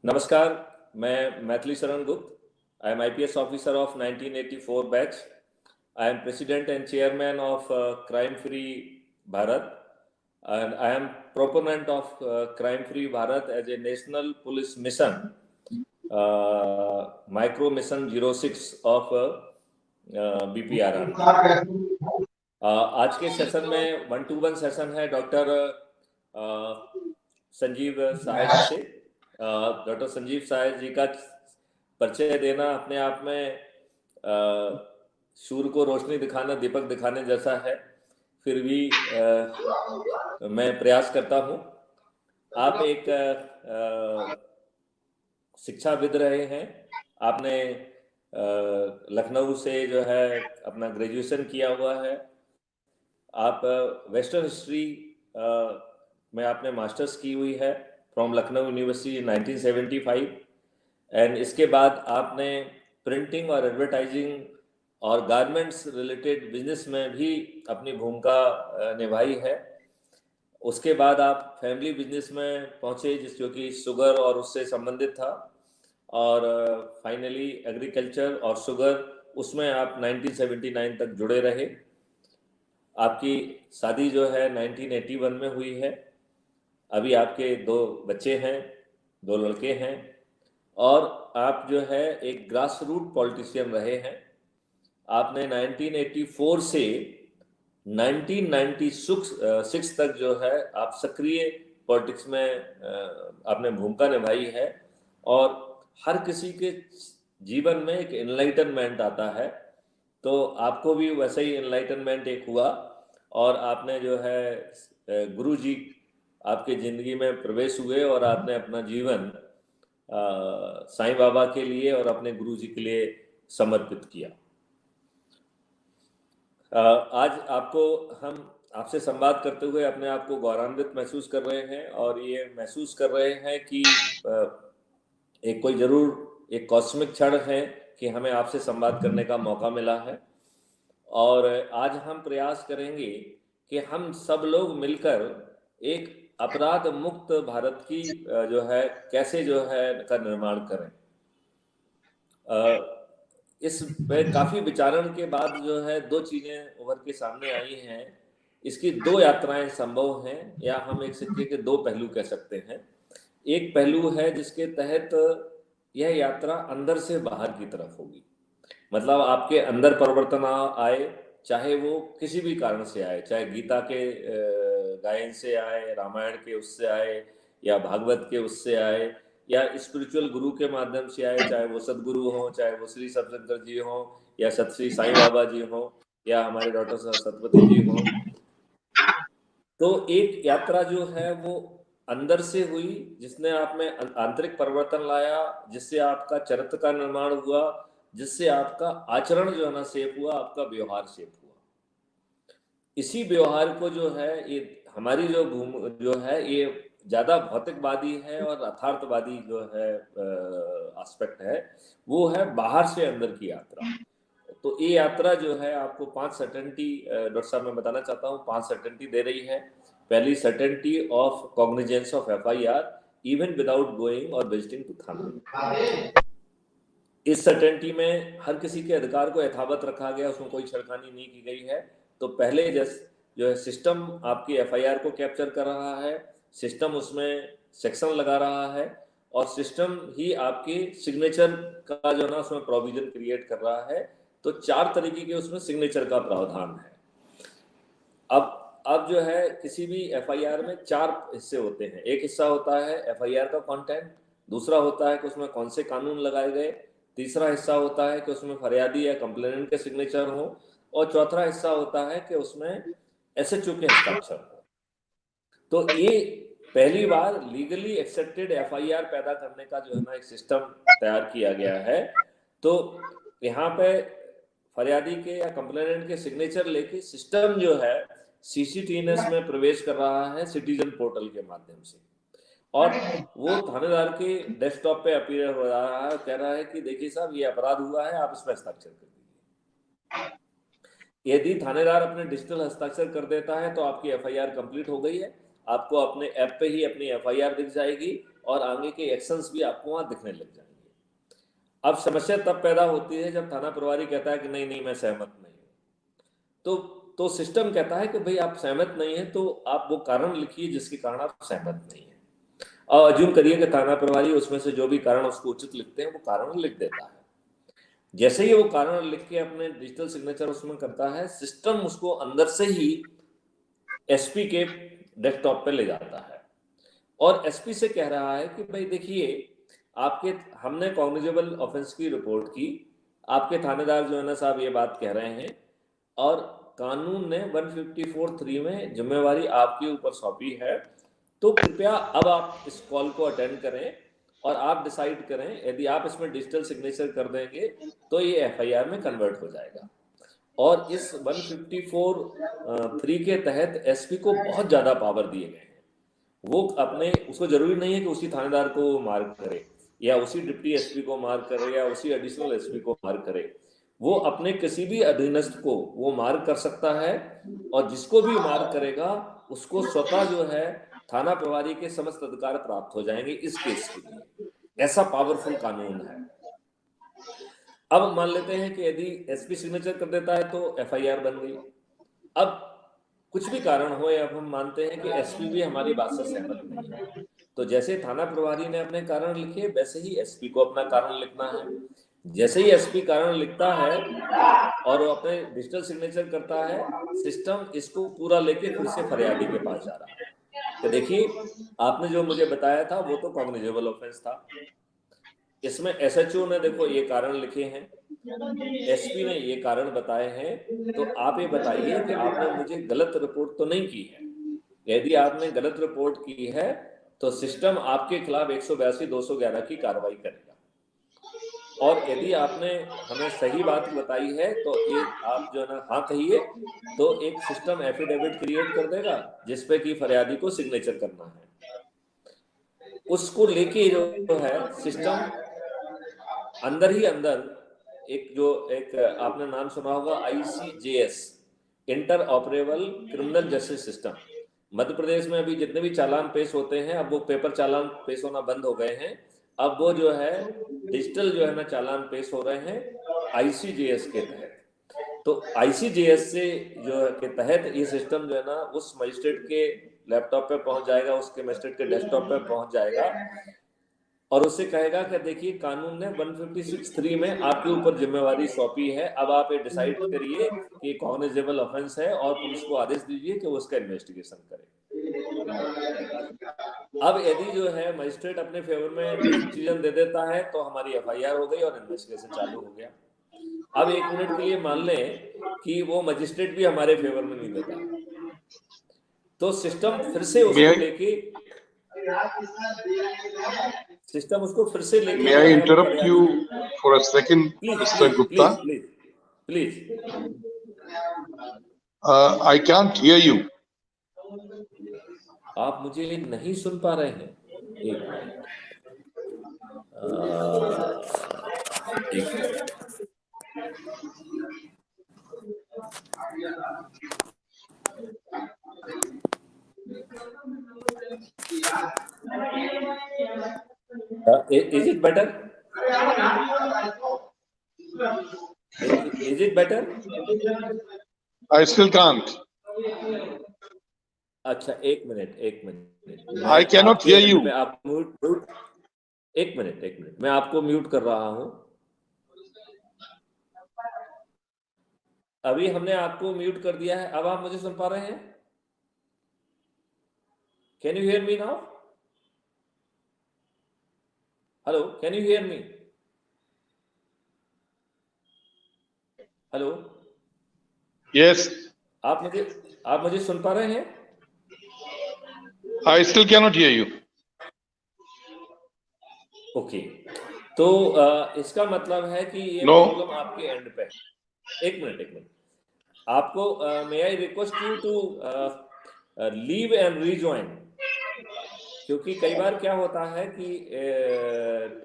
नमस्कार, मैं Maithili Sharan Gupt. I am IPS officer of 1984 batch. I am president and chairman of crime free Bharat and I am proponent of Crime Free Bharat as a national police mission, micro mission 06 of BPRR। आज के session में 1-to-1 session है doctor Sanjeev सहाय जी से। Doctor Sanjeev सहाय जी का परिचय देना अपने आप में सूर्य को रोशनी दिखाना, दीपक दिखाने जैसा है, फिर भी मैं प्रयास करता हूँ। आप एक शिक्षाविद रहे हैं। आपने लखनऊ से जो है अपना ग्रेजुएशन किया हुआ है। आप वेस्टर्न हिस्ट्री में आपने मास्टर्स की हुई है फ्रॉम लखनऊ यूनिवर्सिटी 1975 एंड इसके बाद आपने प्रिंटिंग और एडवर्टाइजिंग और गारमेंट्स रिलेटेड बिजनेस में भी अपनी भूमिका निभाई है। उसके बाद आप फैमिली बिजनेस में पहुंचे जो कि शुगर और उससे संबंधित था, और फाइनली एग्रीकल्चर और शुगर, उसमें आप 1979 तक जुड़े रहे। आपकी शादी जो है 1981 में हुई है। अभी आपके 2 बच्चे हैं, 2 लड़के हैं, और आप जो है एक ग्रास रूट पॉलिटिशियन रहे हैं। आपने 1984 से 1996 तक जो है आप सक्रिय पॉलिटिक्स में आपने भूमिका निभाई है, और हर किसी के जीवन में एक एनलाइटनमेंट आता है, तो आपको भी वैसे ही एनलाइटनमेंट एक हुआ, और आपने जो है गुरु जी आपके ज़िंदगी में प्रवेश हुए, और आपने अपना जीवन साईं बाबा के लिए और अपने गुरु जी के लिए समर्पित किया। आज हम आपसे संवाद करते हुए अपने आप को गौरवान्वित महसूस कर रहे हैं, और ये महसूस कर रहे हैं कि एक कोई ज़रूर एक कॉस्मिक क्षण है कि हमें आपसे संवाद करने का मौका मिला है। और आज हम प्रयास करेंगे कि हम सब लोग मिलकर एक अपराध मुक्त भारत की जो है कैसे जो है का निर्माण करें। इस पे काफ़ी विचारण के बाद जो है 2 चीज़ें उभर के सामने आई हैं। इसकी 2 यात्राएं संभव हैं, या हम एक सिक्के के 2 पहलू कह सकते हैं। एक पहलू है जिसके तहत यह यात्रा अंदर से बाहर की तरफ होगी, मतलब आपके अंदर परिवर्तन आए, चाहे वो किसी भी कारण से आए, चाहे गीता के गायन से आए, रामायण के उससे आए, या भागवत के उससे आए, या स्पिरिचुअल गुरु के माध्यम से आए, चाहे वो सदगुरु हो, चाहे वो श्री सतशंकर जी हो, या सत श्री साईं बाबा जी हो, या हमारे डॉक्टर सतपति जी हो। तो एक यात्रा जो है वो अंदर से हुई, जिसने आप में आंतरिक परिवर्तन लाया, जिससे आपका चरित्र का निर्माण हुआ, जिससे आपका आचरण जो है ना शेप हुआ, आपका व्यवहार शेप हुआ। इसी व्यवहार को जो है ये हमारी जो है ये ज़्यादा भौतिकवादी है और यथार्थवादी जो है एस्पेक्ट है, वो है बाहर से अंदर की यात्रा। तो ये यात्रा जो है आपको 5 सर्टेनिटी डॉक्टर साहब मैं बताना चाहता हूँ, 5 सर्टेनिटी दे रही है। पहली certainty of cognizance of FIR even without going और विजिटिंग टू थाना। इस सर्टेनिटी में हर किसी के अधिकार को यथावत रखा गया, उसमें कोई छेड़खानी नहीं की गई है। तो पहले जो है सिस्टम आपकी FIR को कैप्चर कर रहा है, सिस्टम उसमें सेक्शन लगा रहा है, और सिस्टम ही आपके सिग्नेचर का जो ना उसमें प्रोविजन क्रिएट कर रहा है। तो 4 तरीके के उसमें सिग्नेचर का प्रावधान है। अब जो है किसी भी FIR में 4 हिस्से होते हैं। एक हिस्सा होता है FIR का कंटेंट, दूसरा होता है कि उसमें कौन से कानून लगाए गए, तीसरा हिस्सा होता है कि उसमें फरियादी या कंप्लेनेंट के सिग्नेचर हो, और चौथा हिस्सा होता है कि उसमें SHO के हस्ताक्षर हो। तो ये पहली बार लीगली एक्सेप्टेड FIR पैदा करने का जो है ना एक सिस्टम तैयार किया गया है। तो यहाँ पे फरियादी के या कंप्लेनेंट के सिग्नेचर लेके सिस्टम जो है CCTNS में प्रवेश कर रहा है सिटीजन पोर्टल के माध्यम से, और वो थानेदार के डेस्कटॉप पे अपीयर हो रहा है, कह रहा है कि देखिए साहब ये अपराध हुआ है, आप इसमें हस्ताक्षर कर दीजिए। यदि थानेदार अपने डिजिटल हस्ताक्षर कर देता है तो आपकी FIR कंप्लीट हो गई है। आपको अपने ऐप पे ही अपनी FIR दिख जाएगी, और आगे के एक्शंस भी आपको वहां दिखने लग जाएंगे। अब समस्या तब पैदा होती है जब थाना प्रभारी कहता है कि नहीं नहीं मैं सहमत नहीं हूं। तो सिस्टम कहता है कि भाई आप सहमत नहीं है तो आप वो कारण लिखिए जिसके कारण आप सहमत नहीं है। और अज्यूम करिए कि थाना प्रभारी उसमें से जो भी कारण उसको उचित लिखते हैं वो कारण लिख देता है। जैसे ही वो कारण लिख के अपने डिजिटल सिग्नेचर उसमें करता है, सिस्टम उसको अंदर से ही एसपी के डेस्कटॉप पे ले जाता है और एसपी से कह रहा है कि भाई देखिए आपके हमने कॉग्निजेबल ऑफेंस की रिपोर्ट की, आपके थानेदार जो है ना साहब ये बात कह रहे हैं और कानून ने 154(3) में जिम्मेवारी आपके ऊपर सौंपी है, तो कृपया अब आप इस कॉल को अटेंड करें और आप डिसाइड करें। यदि आप इसमें डिजिटल सिग्नेचर कर देंगे तो ये एफआईआर में कन्वर्ट हो जाएगा। और इस 154(3) के तहत एसपी को बहुत ज्यादा पावर दिए गए हैं। वो अपने उसको जरूरी नहीं है कि उसी थानेदार को मार्क करे या उसी डिप्टी एसपी को मार्क करे या उसी एडिशनल एसपी को मार्क करे। वो अपने किसी भी अधीनस्थ को वो मार्क कर सकता है और जिसको भी मार्क करेगा उसको स्वतः जो है थाना प्रभारी के समस्त अधिकार प्राप्त हो जाएंगे इस केस के लिए। ऐसा पावरफुल कानून है। अब मान लेते हैं कि यदि एसपी सिग्नेचर कर देता है तो एफआईआर बन गई। अब कुछ भी कारण हो या हम मानते हैं कि एसपी भी हमारी बात से सहमत नहीं है, तो जैसे थाना प्रभारी ने अपने कारण लिखे वैसे ही एसपी को अपना कारण लिखना है। जैसे ही एसपी कारण लिखता है और वो अपने डिजिटल सिग्नेचर करता है, सिस्टम इसको पूरा लेके फिर से फरियादी के पास जा रहा है कि देखिए आपने जो मुझे बताया था वो तो कॉग्निजेबल ऑफेंस था, इसमें एसएचओ ने देखो ये कारण लिखे हैं, एसपी ने ये कारण बताए हैं, तो आप ये बताइए कि आपने मुझे गलत रिपोर्ट तो नहीं की है। यदि आपने गलत रिपोर्ट की है तो सिस्टम आपके खिलाफ 182(211) की कार्रवाई करेगा और यदि आपने हमें सही बात बताई है तो एक आप जो है ना हाँ कहिए तो एक सिस्टम एफिडेविट क्रिएट कर देगा जिसपे कि फरियादी को सिग्नेचर करना है। उसको लेके जो है सिस्टम अंदर ही अंदर एक आपने नाम सुना होगा ICJS, interoperable criminal justice system. Madhya Pradesh में अभी जितने भी चालान पेश होते हैं अब वो पेपर चालान पेश होना बंद हो गए हैं, अब वो जो है डिजिटल जो है ना चालान पेश हो रहे हैं ICJS के तहत। तो ICJS से जो के तहत ये सिस्टम जो है ना उस मजिस्ट्रेट के लैपटॉप पे पहुंच जाएगा, उसके मजिस्ट्रेट के डेस्कटॉप पे पहुंच जाएगा और उससे कहेगा कि देखिए कानून ने 156(3) में आपके ऊपर जिम्मेवारी सौंपी है, अब आप ये डिसाइड करिए कि कॉग्निजेबल ऑफेंस है और पुलिस को आदेश दीजिए कि वो उसका इन्वेस्टिगेशन करे। अब यदि जो है मजिस्ट्रेट अपने फेवर में डिसीजन दे देता है तो हमारी एफआईआर हो गई और इन्वेस्टिगेशन चालू हो गया। अब 1 मिनट के लिए मान लें कि वो मजिस्ट्रेट भी हमारे फेवर में नहीं देता, तो सिस्टम फिर से उसको लेके May I interrupt you for a second, Mr. Gupta? Please. I can't hear you. आप मुझे नहीं सुन पा रहे हैं? एक minute. Is it better? Is it better? I still can't. अच्छा एक minute I cannot hear you. मैं आप म्यूट एक मिनट मैं आपको म्यूट कर रहा हूं। अभी हमने आपको म्यूट कर दिया है, अब आप मुझे सुन पा रहे हैं? Can you hear me now? Hello, can you hear me? Hello, Yes. आप मुझे सुन पा रहे हैं? I still cannot hear you. Okay, तो इसका मतलब है कि ये No. प्रॉब्लम आपके एंड पे है। एक मिनट आपको may I request you to leave and rejoin, क्योंकि कई बार क्या होता है कि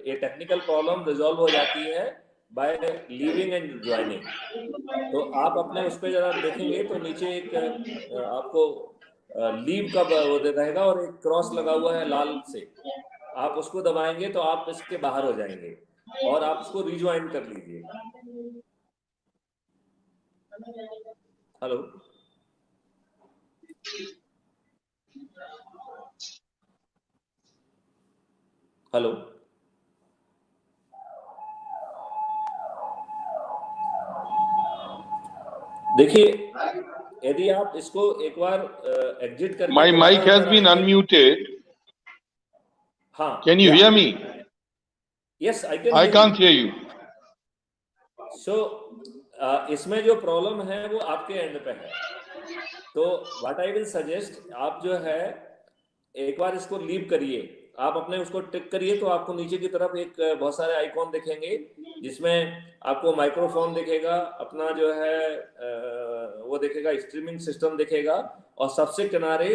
ये टेक्निकल प्रॉब्लम रिजॉल्व हो जाती है बाय लीविंग एंड ज्वाइनिंग। तो आप अपने उस पर जरा देखेंगे तो नीचे एक आपको लीव का वो दे रहेगा और एक क्रॉस लगा हुआ है लाल से, आप उसको दबाएंगे तो आप इसके बाहर हो जाएंगे और आप उसको रिज्वाइन कर लीजिए। हेलो, हेलो, देखिए यदि आप इसको एक बार एग्जिट करके My दोबारा mic has अंदर been आएंगे। unmuted. हाँ, Can you hear me? Yes, I can I hear can't you. hear you. So इसमें जो प्रॉब्लम है वो आपके एंड पे है। तो व्हाट आई विल सजेस्ट, आप जो है एक बार इसको लीव करिए, आप अपने उसको टिक करिए तो आपको नीचे की तरफ एक बहुत सारे आइकॉन दिखेंगे जिसमें आपको माइक्रोफोन दिखेगा, अपना जो है वो दिखेगा, स्ट्रीमिंग सिस्टम दिखेगा और सबसे किनारे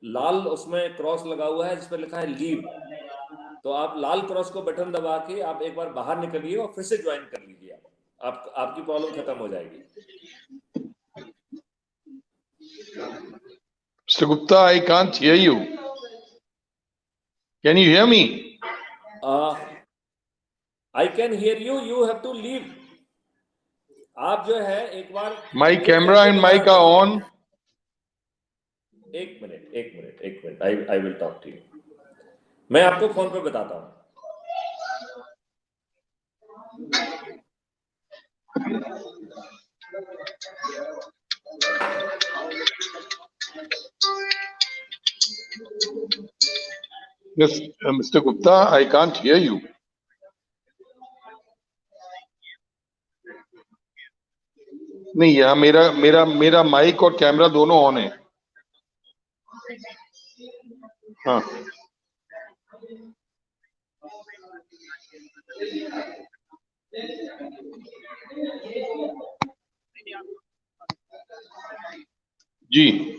लाल उसमें क्रॉस लगा हुआ है जिस पर लिखा है लीव। तो आप लाल क्रॉस को बटन दबा के आप एक बार बाहर निकलिए और फिर से ज्वाइन कर लीजिए। आपकी प्रॉब्लम खत्म हो जाएगी। Mr. Gupta, I can't hear you. Can you hear me? I can hear you. You have to leave. आप जो है एक बार My एग्जिट camera करके and दोबारा mic are अंदर on. एक मिनट I will talk to you. मैं आपको फोन पे बताता हूँ। Yes, Mr. Gupta, I can't hear you. नहीं, यहाँ मेरा मेरा मेरा माइक और कैमरा दोनों ऑन है। हाँ, जी।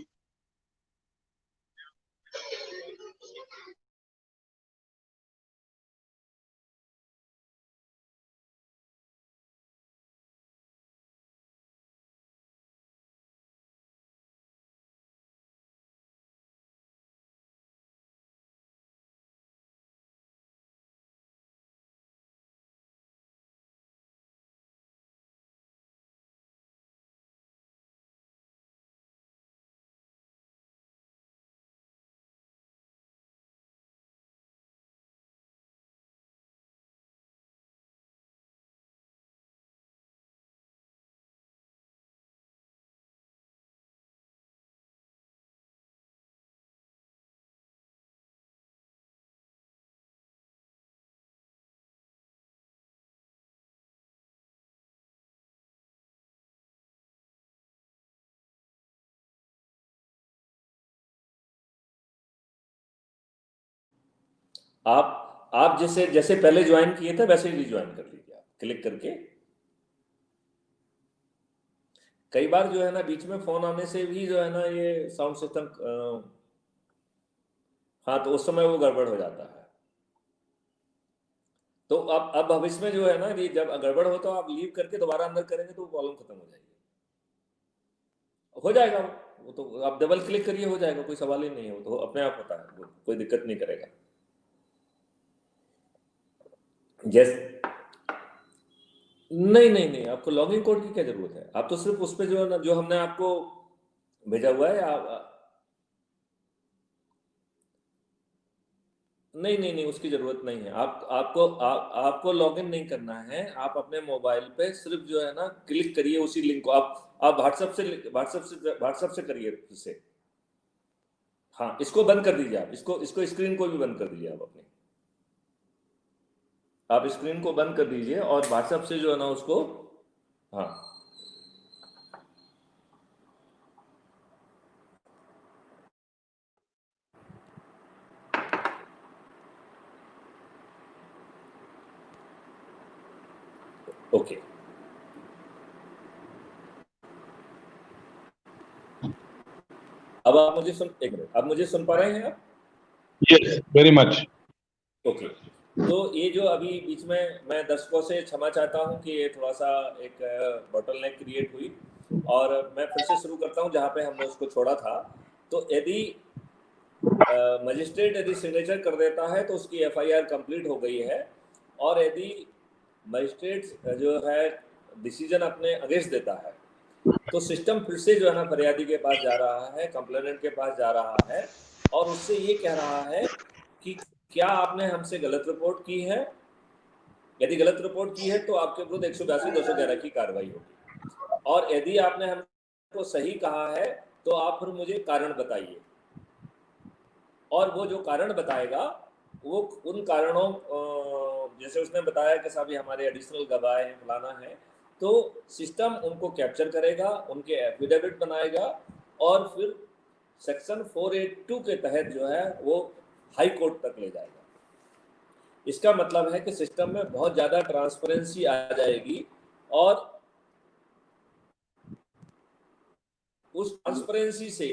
आप जैसे जैसे पहले ज्वाइन किए थे वैसे ही रिज्वाइन कर लीजिए, आप क्लिक करके। कई बार जो है ना बीच में फोन आने से भी जो है ना ये साउंड सिस्टम, हाँ, तो उस समय वो गड़बड़ हो जाता है। तो अब भविष्य में जो है ना ये जब गड़बड़ हो तो आप लीव करके दोबारा अंदर करेंगे तो प्रॉब्लम खत्म हो जाएगी। हो जाएगा वो तो आप डबल क्लिक करिए, हो जाएगा, कोई सवाल ही नहीं है, वो तो अपने आप होता है, वो कोई दिक्कत नहीं करेगा। नहीं, आपको लॉगिन कोड की क्या जरूरत है? आप तो सिर्फ उस पे जो है ना, जो हमने आपको भेजा हुआ है नहीं, उसकी जरूरत नहीं है। आपको लॉगिन नहीं करना है। आप अपने मोबाइल पे सिर्फ जो है ना क्लिक करिए उसी लिंक को। आप व्हाट्सएप से करिए इसे। हाँ, इसको बंद कर दीजिए, आप इसको स्क्रीन को भी बंद कर दीजिए। आप स्क्रीन को बंद कर दीजिए और व्हाट्सएप से जो है ना उसको, हाँ, ओके। अब आप मुझे एक मिनट, आप मुझे सुन पा रहे हैं आप? Yes, very much. ओके। तो ये जो अभी बीच में, मैं दर्शकों से क्षमा चाहता हूँ कि ये थोड़ा सा एक बॉटलनेक क्रिएट हुई, और मैं फिर से शुरू करता हूँ जहाँ पे हमने उसको छोड़ा था। तो यदि मजिस्ट्रेट यदि सिग्नेचर कर देता है तो उसकी एफआईआर कंप्लीट हो गई है, और यदि मजिस्ट्रेट जो है डिसीजन अपने अगेंस्ट देता है तो सिस्टम फिर से जो है ना फरियादी के पास जा रहा है, कंप्लेनेंट के पास जा रहा है, और उससे ये कह रहा है कि क्या आपने हमसे गलत रिपोर्ट की है। यदि गलत रिपोर्ट की है तो आपके विरुद्ध 182-211 की कार्रवाई होगी, और यदि आपने हमको सही कहा है तो आप फिर मुझे कारण बताइए, और वो जो कारण बताएगा वो उन कारणों, जैसे उसने बताया कि साहब ये हमारे एडिशनल गवाह हैं, फलाना है, तो सिस्टम उनको कैप्चर करेगा, उनके एफिडेविट बनाएगा, और फिर सेक्शन 482 के तहत जो है वो हाई कोर्ट तक ले जाएगा। इसका मतलब है कि सिस्टम में बहुत ज़्यादा ट्रांसपेरेंसी आ जाएगी, और उस ट्रांसपेरेंसी से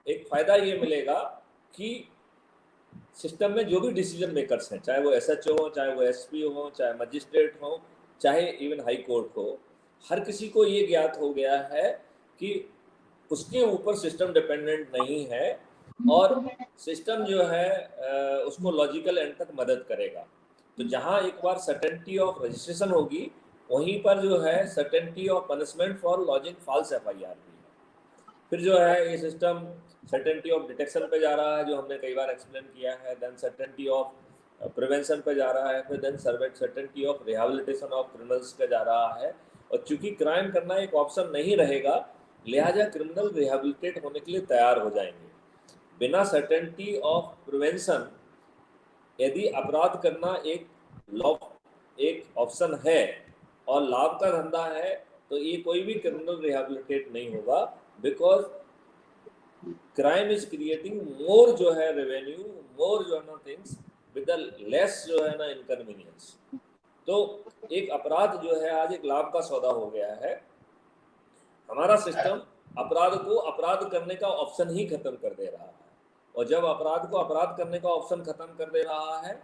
एक फायदा ये मिलेगा कि सिस्टम में जो भी डिसीजन मेकर्स हैं, चाहे वो एसएचओ हो, चाहे वो एसपी हो, चाहे मजिस्ट्रेट हो, चाहे इवन हाई कोर्ट हो, हर किसी को ये ज्ञात हो गया है कि उसके ऊपर सिस्टम डिपेंडेंट नहीं है, और सिस्टम जो है उसको लॉजिकल एंड तक मदद करेगा। तो जहां एक बार सर्टेनिटी ऑफ रजिस्ट्रेशन होगी, वहीं पर जो है certainty of punishment for lodging false FIR भी है। फिर जो है ये सिस्टम सर्टेनिटी ऑफ डिटेक्शन पे जा रहा है, जो हमने कई बार एक्सप्लेन किया है, देन सर्टेनिटी ऑफ प्रिवेंशन पे जा रहा है, फिर then certainty of rehabilitation of criminals पे जा रहा है। और चूंकि क्राइम करना एक ऑप्शन नहीं रहेगा, लिहाजा क्रिमिनल रिहेबिलिटेट होने के लिए तैयार हो जाएंगे। बिना सर्टेनिटी ऑफ प्रिवेंशन यदि अपराध करना एक ऑप्शन है और लाभ का धंधा है, तो ये कोई भी क्रिमिनल रिहेबिलिटेट नहीं होगा, बिकॉज क्राइम इज क्रिएटिंग मोर जो है रेवेन्यू, मोर जो है ना थिंग्स विद द लेस जो है ना इनकन्वीनियंस। तो एक अपराध जो है आज एक लाभ का सौदा हो गया है। हमारा सिस्टम अपराध को अपराध करने का ऑप्शन ही खत्म कर दे रहा है, और जब अपराध को अपराध करने का ऑप्शन खत्म कर दे रहा है,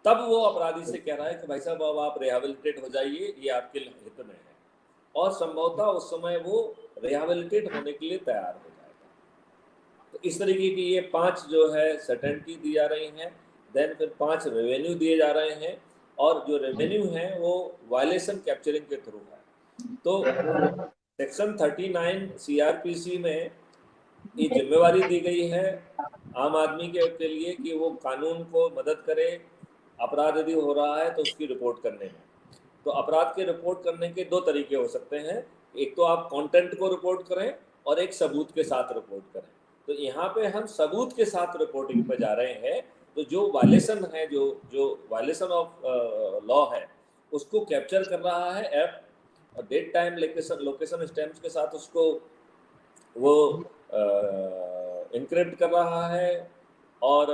तब वो अपराधी से कह रहा है कि भाई साहब अब आप रिहेबिलिटेट हो जाइए, ये आपके हित में है, और संभवतः उस समय वो रिहेबिलिटेट होने के लिए तैयार हो जाएगा। तो इस तरीके की ये 5 जो है सर्टेनिटी दी जा रही हैं, देन फिर 5 रेवेन्यू दिए जा रहे हैं, और जो रेवेन्यू है वो वायलेशन कैप्चरिंग के थ्रू है। तो सेक्शन 39 सीआरपीसी में ये जिम्मेवारी दी गई है आम आदमी के लिए कि वो कानून को मदद करे, अपराध यदि हो रहा है तो उसकी रिपोर्ट करने में। तो अपराध के रिपोर्ट करने के 2 तरीके हो सकते हैं, एक तो आप कंटेंट को रिपोर्ट करें और एक सबूत के साथ रिपोर्ट करें। तो यहाँ पे हम सबूत के साथ रिपोर्टिंग पे जा रहे हैं। तो जो वायलेशन है, जो वायलेशन ऑफ लॉ है, उसको कैप्चर कर रहा है ऐप, और डेट टाइम लोकेशन स्टैम्प्स के साथ उसको वो इनक्रिप्ट कर रहा है, और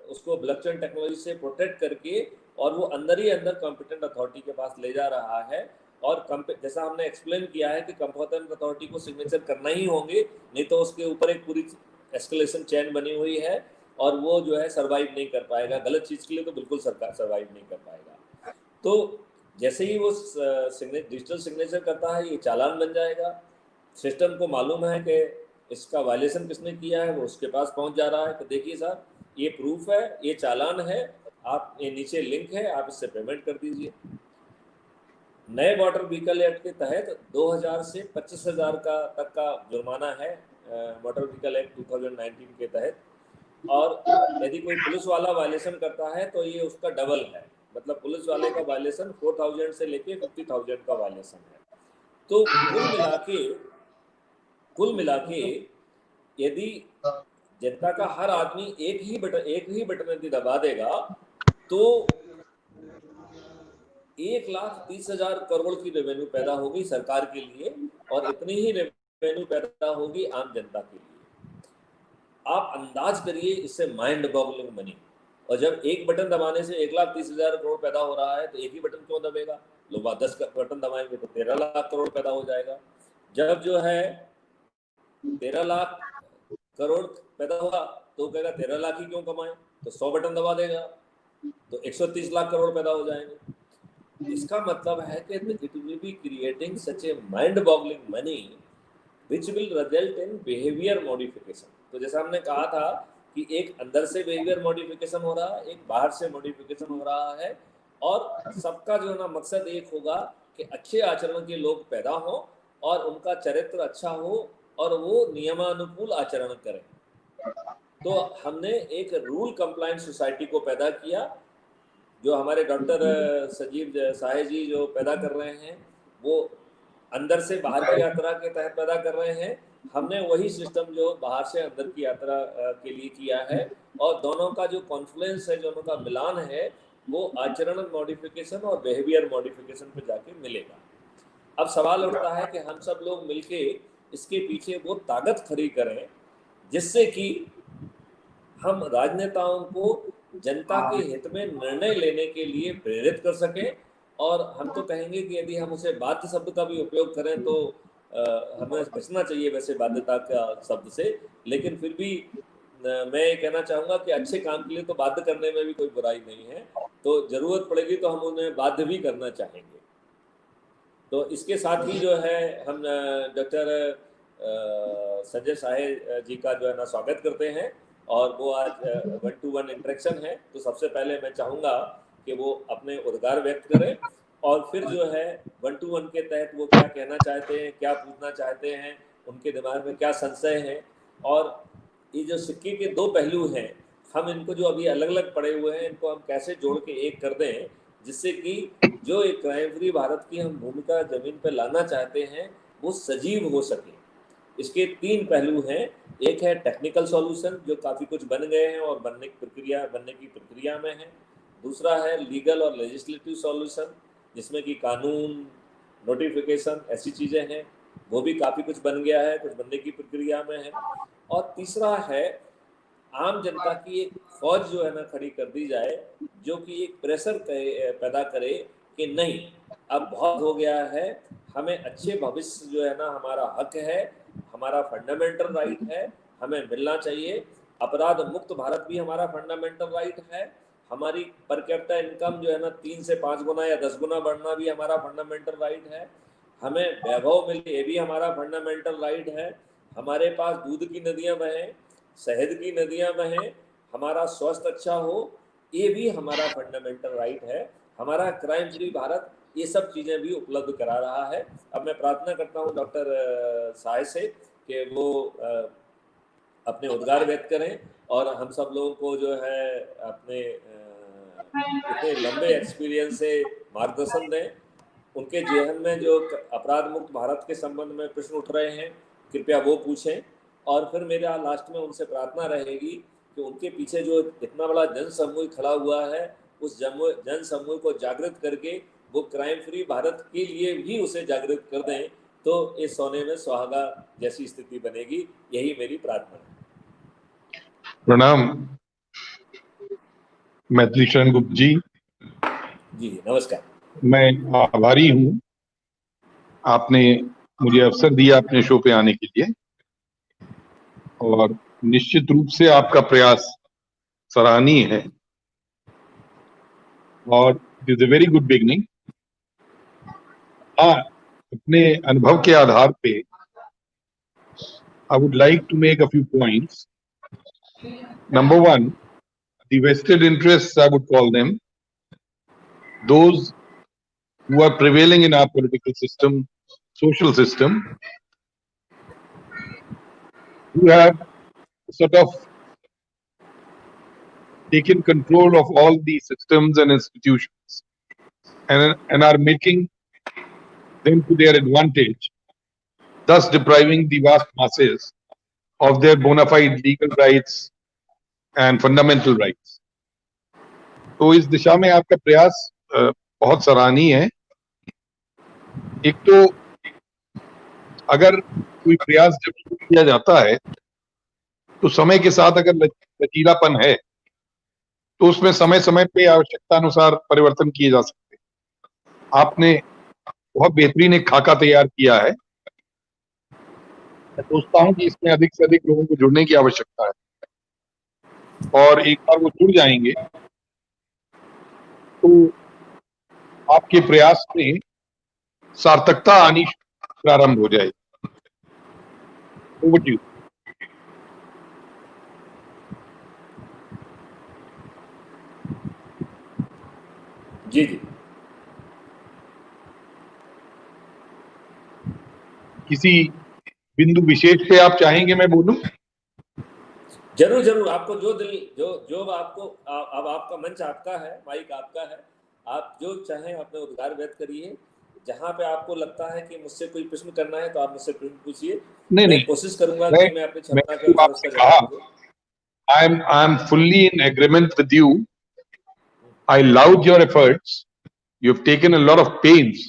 उसको ब्लॉकचेन टेक्नोलॉजी से प्रोटेक्ट करके, और वो अंदर ही अंदर कॉम्पिटेंट अथॉरिटी के पास ले जा रहा है। और जैसा हमने एक्सप्लेन किया है कि कॉम्पिटेंट अथॉरिटी को सिग्नेचर करना ही होंगे, नहीं तो उसके ऊपर एक पूरी एस्केलेशन चेन बनी हुई है, और वो जो है सर्वाइव नहीं कर पाएगा। गलत चीज़ के लिए तो बिल्कुल सरकार सर्वाइव नहीं कर पाएगा। तो जैसे ही वो डिजिटल सिग्नेचर करता है, ये चालान बन जाएगा। सिस्टम को मालूम है कि इसका वायलेशन किसने किया है, वो उसके पास पहुंच जा रहा है कि देखिए साहब ये प्रूफ है, ये चालान है, आप ये नीचे लिंक है, आप इससे पेमेंट कर दीजिए। नए मोटर व्हीकल एक्ट के तहत 2000 से 25,000 का तक का जुर्माना है मोटर व्हीकल एक्ट 2019 के तहत, और यदि कोई पुलिस वाला वायलेशन करता है तो ये उसका डबल है, मतलब पुलिस वाले का वायलेशन 4,000 से लेके 50,000 का वायलेशन है। तो कुल मिला के यदि जनता का हर आदमी एक ही बटन यदि दबा देगा तो 1,30,000 करोड़ की रेवेन्यू पैदा होगी सरकार के लिए, और इतनी ही रेवेन्यू पैदा होगी आम जनता के लिए। आप अंदाज करिए, इससे माइंड बॉगलिंग मनी। और जब एक बटन दबाने से 1,30,000 करोड़ पैदा हो रहा है, तो एक ही बटन क्यों दबेगा? लोग 10 बटन दबाएंगे तो 13 लाख करोड़ पैदा हो जाएगा। जब जो है 13 लाख करोड़ पैदा होगा तो कहेगा 13 लाख ही क्यों कमाएं, तो 100 बटन दबा देगा तो 130 लाख करोड़ पैदा हो जाएंगे। इसका मतलब है कि it will be creating such a mind boggling money which will result in behaviour modification. तो जैसा हमने कहा था कि एक अंदर से बिहेवियर मॉडिफिकेशन हो रहा है, एक बाहर से मॉडिफिकेशन हो रहा है, और सबका जो है ना मकसद एक होगा कि अच्छे आचरण के लोग पैदा हों और उनका चरित्र अच्छा हो और वो नियमानुकूल आचरण करें। तो हमने एक रूल कंप्लायंट सोसाइटी को पैदा किया, जो हमारे डॉक्टर सजीव साहे जी जो पैदा कर रहे हैं, वो अंदर से बाहर की यात्रा के तहत पैदा कर रहे हैं। हमने वही सिस्टम जो बाहर से अंदर की यात्रा के लिए किया है, और दोनों का जो कॉन्फ्लुएंस है, जो दोनों का मिलान है, वो आचरण मॉडिफिकेशन और बिहेवियर मॉडिफिकेशन पे जाके मिलेगा। अब सवाल उठता है कि हम सब लोग मिलके इसके पीछे वो ताकत खड़ी करें जिससे कि हम राजनेताओं को जनता के हित में निर्णय लेने के लिए प्रेरित कर सकें। और हम तो कहेंगे कि यदि हम उसे बाध्य शब्द का भी उपयोग करें तो हमें बचना चाहिए वैसे बाध्यता का शब्द से, लेकिन फिर भी मैं ये कहना चाहूँगा कि अच्छे काम के लिए तो बाध्य करने में भी कोई बुराई नहीं है, तो ज़रूरत पड़ेगी तो हम उन्हें बाध्य भी करना चाहेंगे। तो इसके साथ ही जो है हम डॉक्टर संजय साहे जी का जो है ना स्वागत करते हैं, और वो आज 1-to-1 इंटरेक्शन है। तो सबसे पहले मैं चाहूँगा कि वो अपने उद्गार व्यक्त करें, और फिर जो है 1-to-1 के तहत वो क्या कहना चाहते हैं, क्या पूछना चाहते हैं, उनके दिमाग में क्या संशय है, और ये जो सिक्के के दो पहलू हैं, हम इनको जो अभी अलग अलग पड़े हुए हैं, इनको हम कैसे जोड़ के एक कर दें, जिससे कि जो एक क्राइम फ्री भारत की हम भूमिका जमीन पर लाना चाहते हैं वो सजीव हो सके। इसके 3 पहलू हैं। एक है टेक्निकल सॉल्यूशन, जो काफ़ी कुछ बन गए हैं और बनने की प्रक्रिया में है। दूसरा है लीगल और लेजिस्लेटिव सॉल्यूशन, जिसमें कि कानून, नोटिफिकेशन, ऐसी चीज़ें हैं, वो भी काफ़ी कुछ बन गया है, कुछ बनने की प्रक्रिया में है। और तीसरा है आम जनता की एक फौज जो है ना खड़ी कर दी जाए, जो कि एक प्रेशर पैदा करे कि नहीं, अब बहुत हो गया है, हमें अच्छे भविष्य जो है ना हमारा हक है, हमारा फंडामेंटल राइट है, हमें मिलना चाहिए। अपराध मुक्त भारत भी हमारा फंडामेंटल राइट है। हमारी पर कैपिटा इनकम जो है ना 3 से 5 गुना या 10 गुना बढ़ना भी हमारा फंडामेंटल राइट है। हमें वैभव मिले, ये भी हमारा फंडामेंटल राइट है। हमारे पास दूध की नदियाँ बहें, शहद की नदियाँ बहें, हमारा स्वास्थ्य अच्छा हो, ये भी हमारा फंडामेंटल राइट है। हमारा क्राइम फ्री भारत ये सब चीज़ें भी उपलब्ध करा रहा है। अब मैं प्रार्थना करता हूँ डॉक्टर साहे से कि वो अपने उद्गार व्यक्त करें, और हम सब लोगों को जो है अपने इतने लंबे एक्सपीरियंस से मार्गदर्शन दें। उनके जेहन में जो अपराध मुक्त भारत के संबंध में प्रश्न उठ रहे हैं, कृपया वो पूछें। और फिर मेरा लास्ट में उनसे प्रार्थना रहेगी कि उनके पीछे जो इतना बड़ा जन समूह खड़ा हुआ है, उस जन समूह को जागृत करके वो क्राइम फ्री भारत के लिए भी उसे जागृत कर दें, तो इस सोने में सुहागा जैसी स्थिति बनेगी। यही मेरी प्रार्थना है। प्रणाम मैथिली शरण गुप्त जी। जी नमस्कार। मैं आभारी हूँ, आपने मुझे अवसर दिया अपने शो पे आने के लिए, और निश्चित रूप से आपका प्रयास सराहनीय है और it is a very good beginning. हाँ, अपने अनुभव के आधार पे I would like to make a few points. Number one, the vested interests, I would call them, those who are prevailing in our political system, social system, who have sort of taken control of all these systems and institutions, and are making them to their advantage, thus depriving the vast masses of their bona fide legal rights and fundamental rights. तो इस दिशा में आपका प्रयास बहुत सराहनीय है। एक तो अगर कोई प्रयास जब शुरू किया जाता है तो समय के साथ अगर लचीलापन है तो उसमें समय समय पे आवश्यकता अनुसार परिवर्तन किए जा सकते हैं। आपने बहुत बेहतरीन एक खाका तैयार किया है। मैं सोचता हूँ कि इसमें अधिक से अधिक लोगों को जुड़ने की आवश्यकता है, और एक बार वो जुड़ जाएंगे तो आपके प्रयास में सार्थकता आनी प्रारंभ हो जाएगी। Over to you. जी जी किसी बिंदु विशेष पे आप चाहेंगे मैं बोलूं? जरूर जरूर, आपको जो दिल जो जो आपको अब आपका मंच आपका है, माइक आपका है, आप जो चाहें अपने उद्गार व्यक्त करिए। जहां पे आपको लगता है कि मुझसे कोई प्रश्न करना है तो आप मुझसे प्रश्न पूछिए। नहीं मैं नहीं, कोशिश करूंगा मैं कि मैं अपनी क्षमता मैंने के जो अनुसार आपसे उसका कहा, जवाब दूं। I'm fully in agreement with you. I loved your efforts. You've taken a lot of pains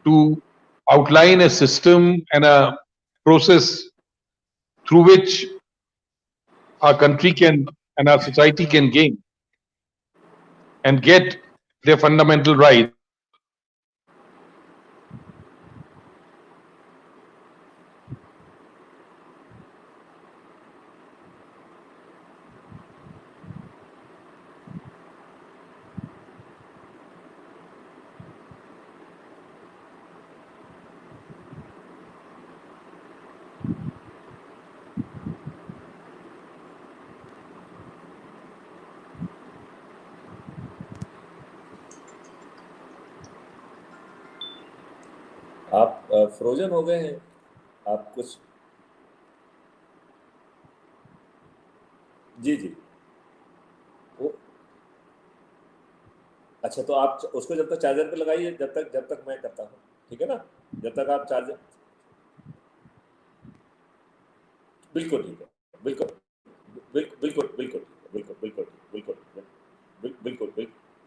to outline a system and a process through which our country can and our society can gain and get their fundamental rights. आप frozen हो गए हैं, आप कुछ। जी जी। वो अच्छा, तो आप उसको जब तक चार्जर पे लगाइए, जब तक मैं करता हूँ, ठीक है ना? जब तक आप चार्जर, बिल्कुल ठीक है, बिल्कुल बिल्कुल बिल्कुल बिल्कुल बिल्कुल बिल्कुल बिल्कुल बिल्कुल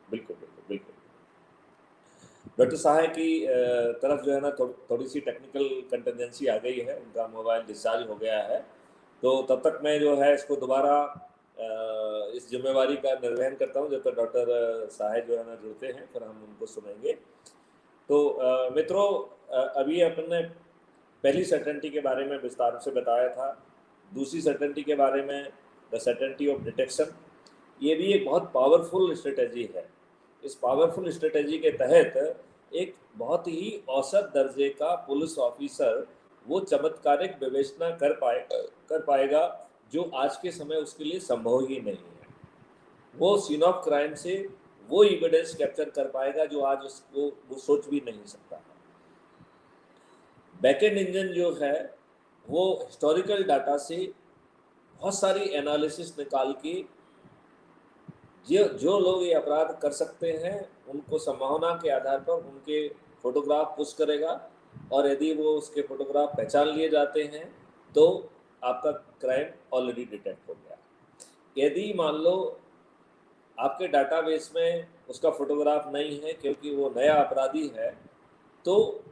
बिल्कुल बिल्कुल। डॉक्टर साहब की तरफ जो है ना थोड़ी सी टेक्निकल कंटिजेंसी आ गई है, उनका मोबाइल डिस्चार्ज हो गया है। तो तब तक मैं जो है इसको दोबारा इस जिम्मेवारी का निर्वहन करता हूँ जब तक डॉक्टर साहब जो है ना जुड़ते हैं, फिर हम उनको सुनेंगे। तो मित्रों, अभी अपन ने पहली सर्टेनिटी के बारे में विस्तार से बताया था। दूसरी सर्टेनिटी के बारे में द सर्टेनिटी ऑफ डिटेक्शन, ये भी एक बहुत पावरफुल स्ट्रेटेजी है। इस पावरफुल स्ट्रेटेजी के तहत एक बहुत ही औसत दर्जे का पुलिस ऑफिसर वो चमत्कारिक विवेचना कर पाएगा जो आज के समय उसके लिए संभव ही नहीं है। वो सीन ऑफ क्राइम से वो एविडेंस कैप्चर कर पाएगा जो आज उसको वो सोच भी नहीं सकता। बैकएंड इंजन जो है वो हिस्टोरिकल डाटा से बहुत सारी एनालिसिस निकाल के जो जो लोग ये अपराध कर सकते हैं उनको संभावना के आधार पर उनके फोटोग्राफ पुश करेगा, और यदि वो उसके फोटोग्राफ पहचान लिए जाते हैं तो आपका क्राइम ऑलरेडी डिटेक्ट हो गया। यदि मान लो आपके डाटाबेस में उसका फोटोग्राफ नहीं है क्योंकि वो नया अपराधी है, तो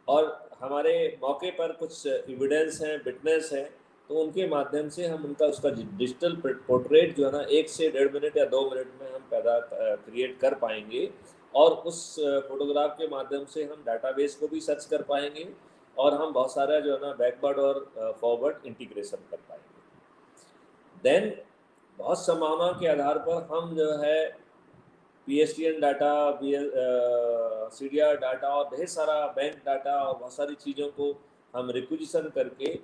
और हमारे मौके पर कुछ एविडेंस हैं, विटनेस हैं, तो उनके माध्यम से हम उनका उसका डिजिटल पोर्ट्रेट जो है ना 1 से 1.5 मिनट या 2 मिनट में हम क्रिएट कर पाएंगे, और उस फोटोग्राफ के माध्यम से हम डाटाबेस को भी सर्च कर पाएंगे, और हम बहुत सारा जो है ना बैकवर्ड और फॉरवर्ड इंटीग्रेशन कर पाएंगे। देन बहुत संभावना के आधार पर हम जो है PSTN डाटा, CDR डाटा और ढेर सारा बैंक डाटा और बहुत सारी चीज़ों को हम रिक्विजिशन करके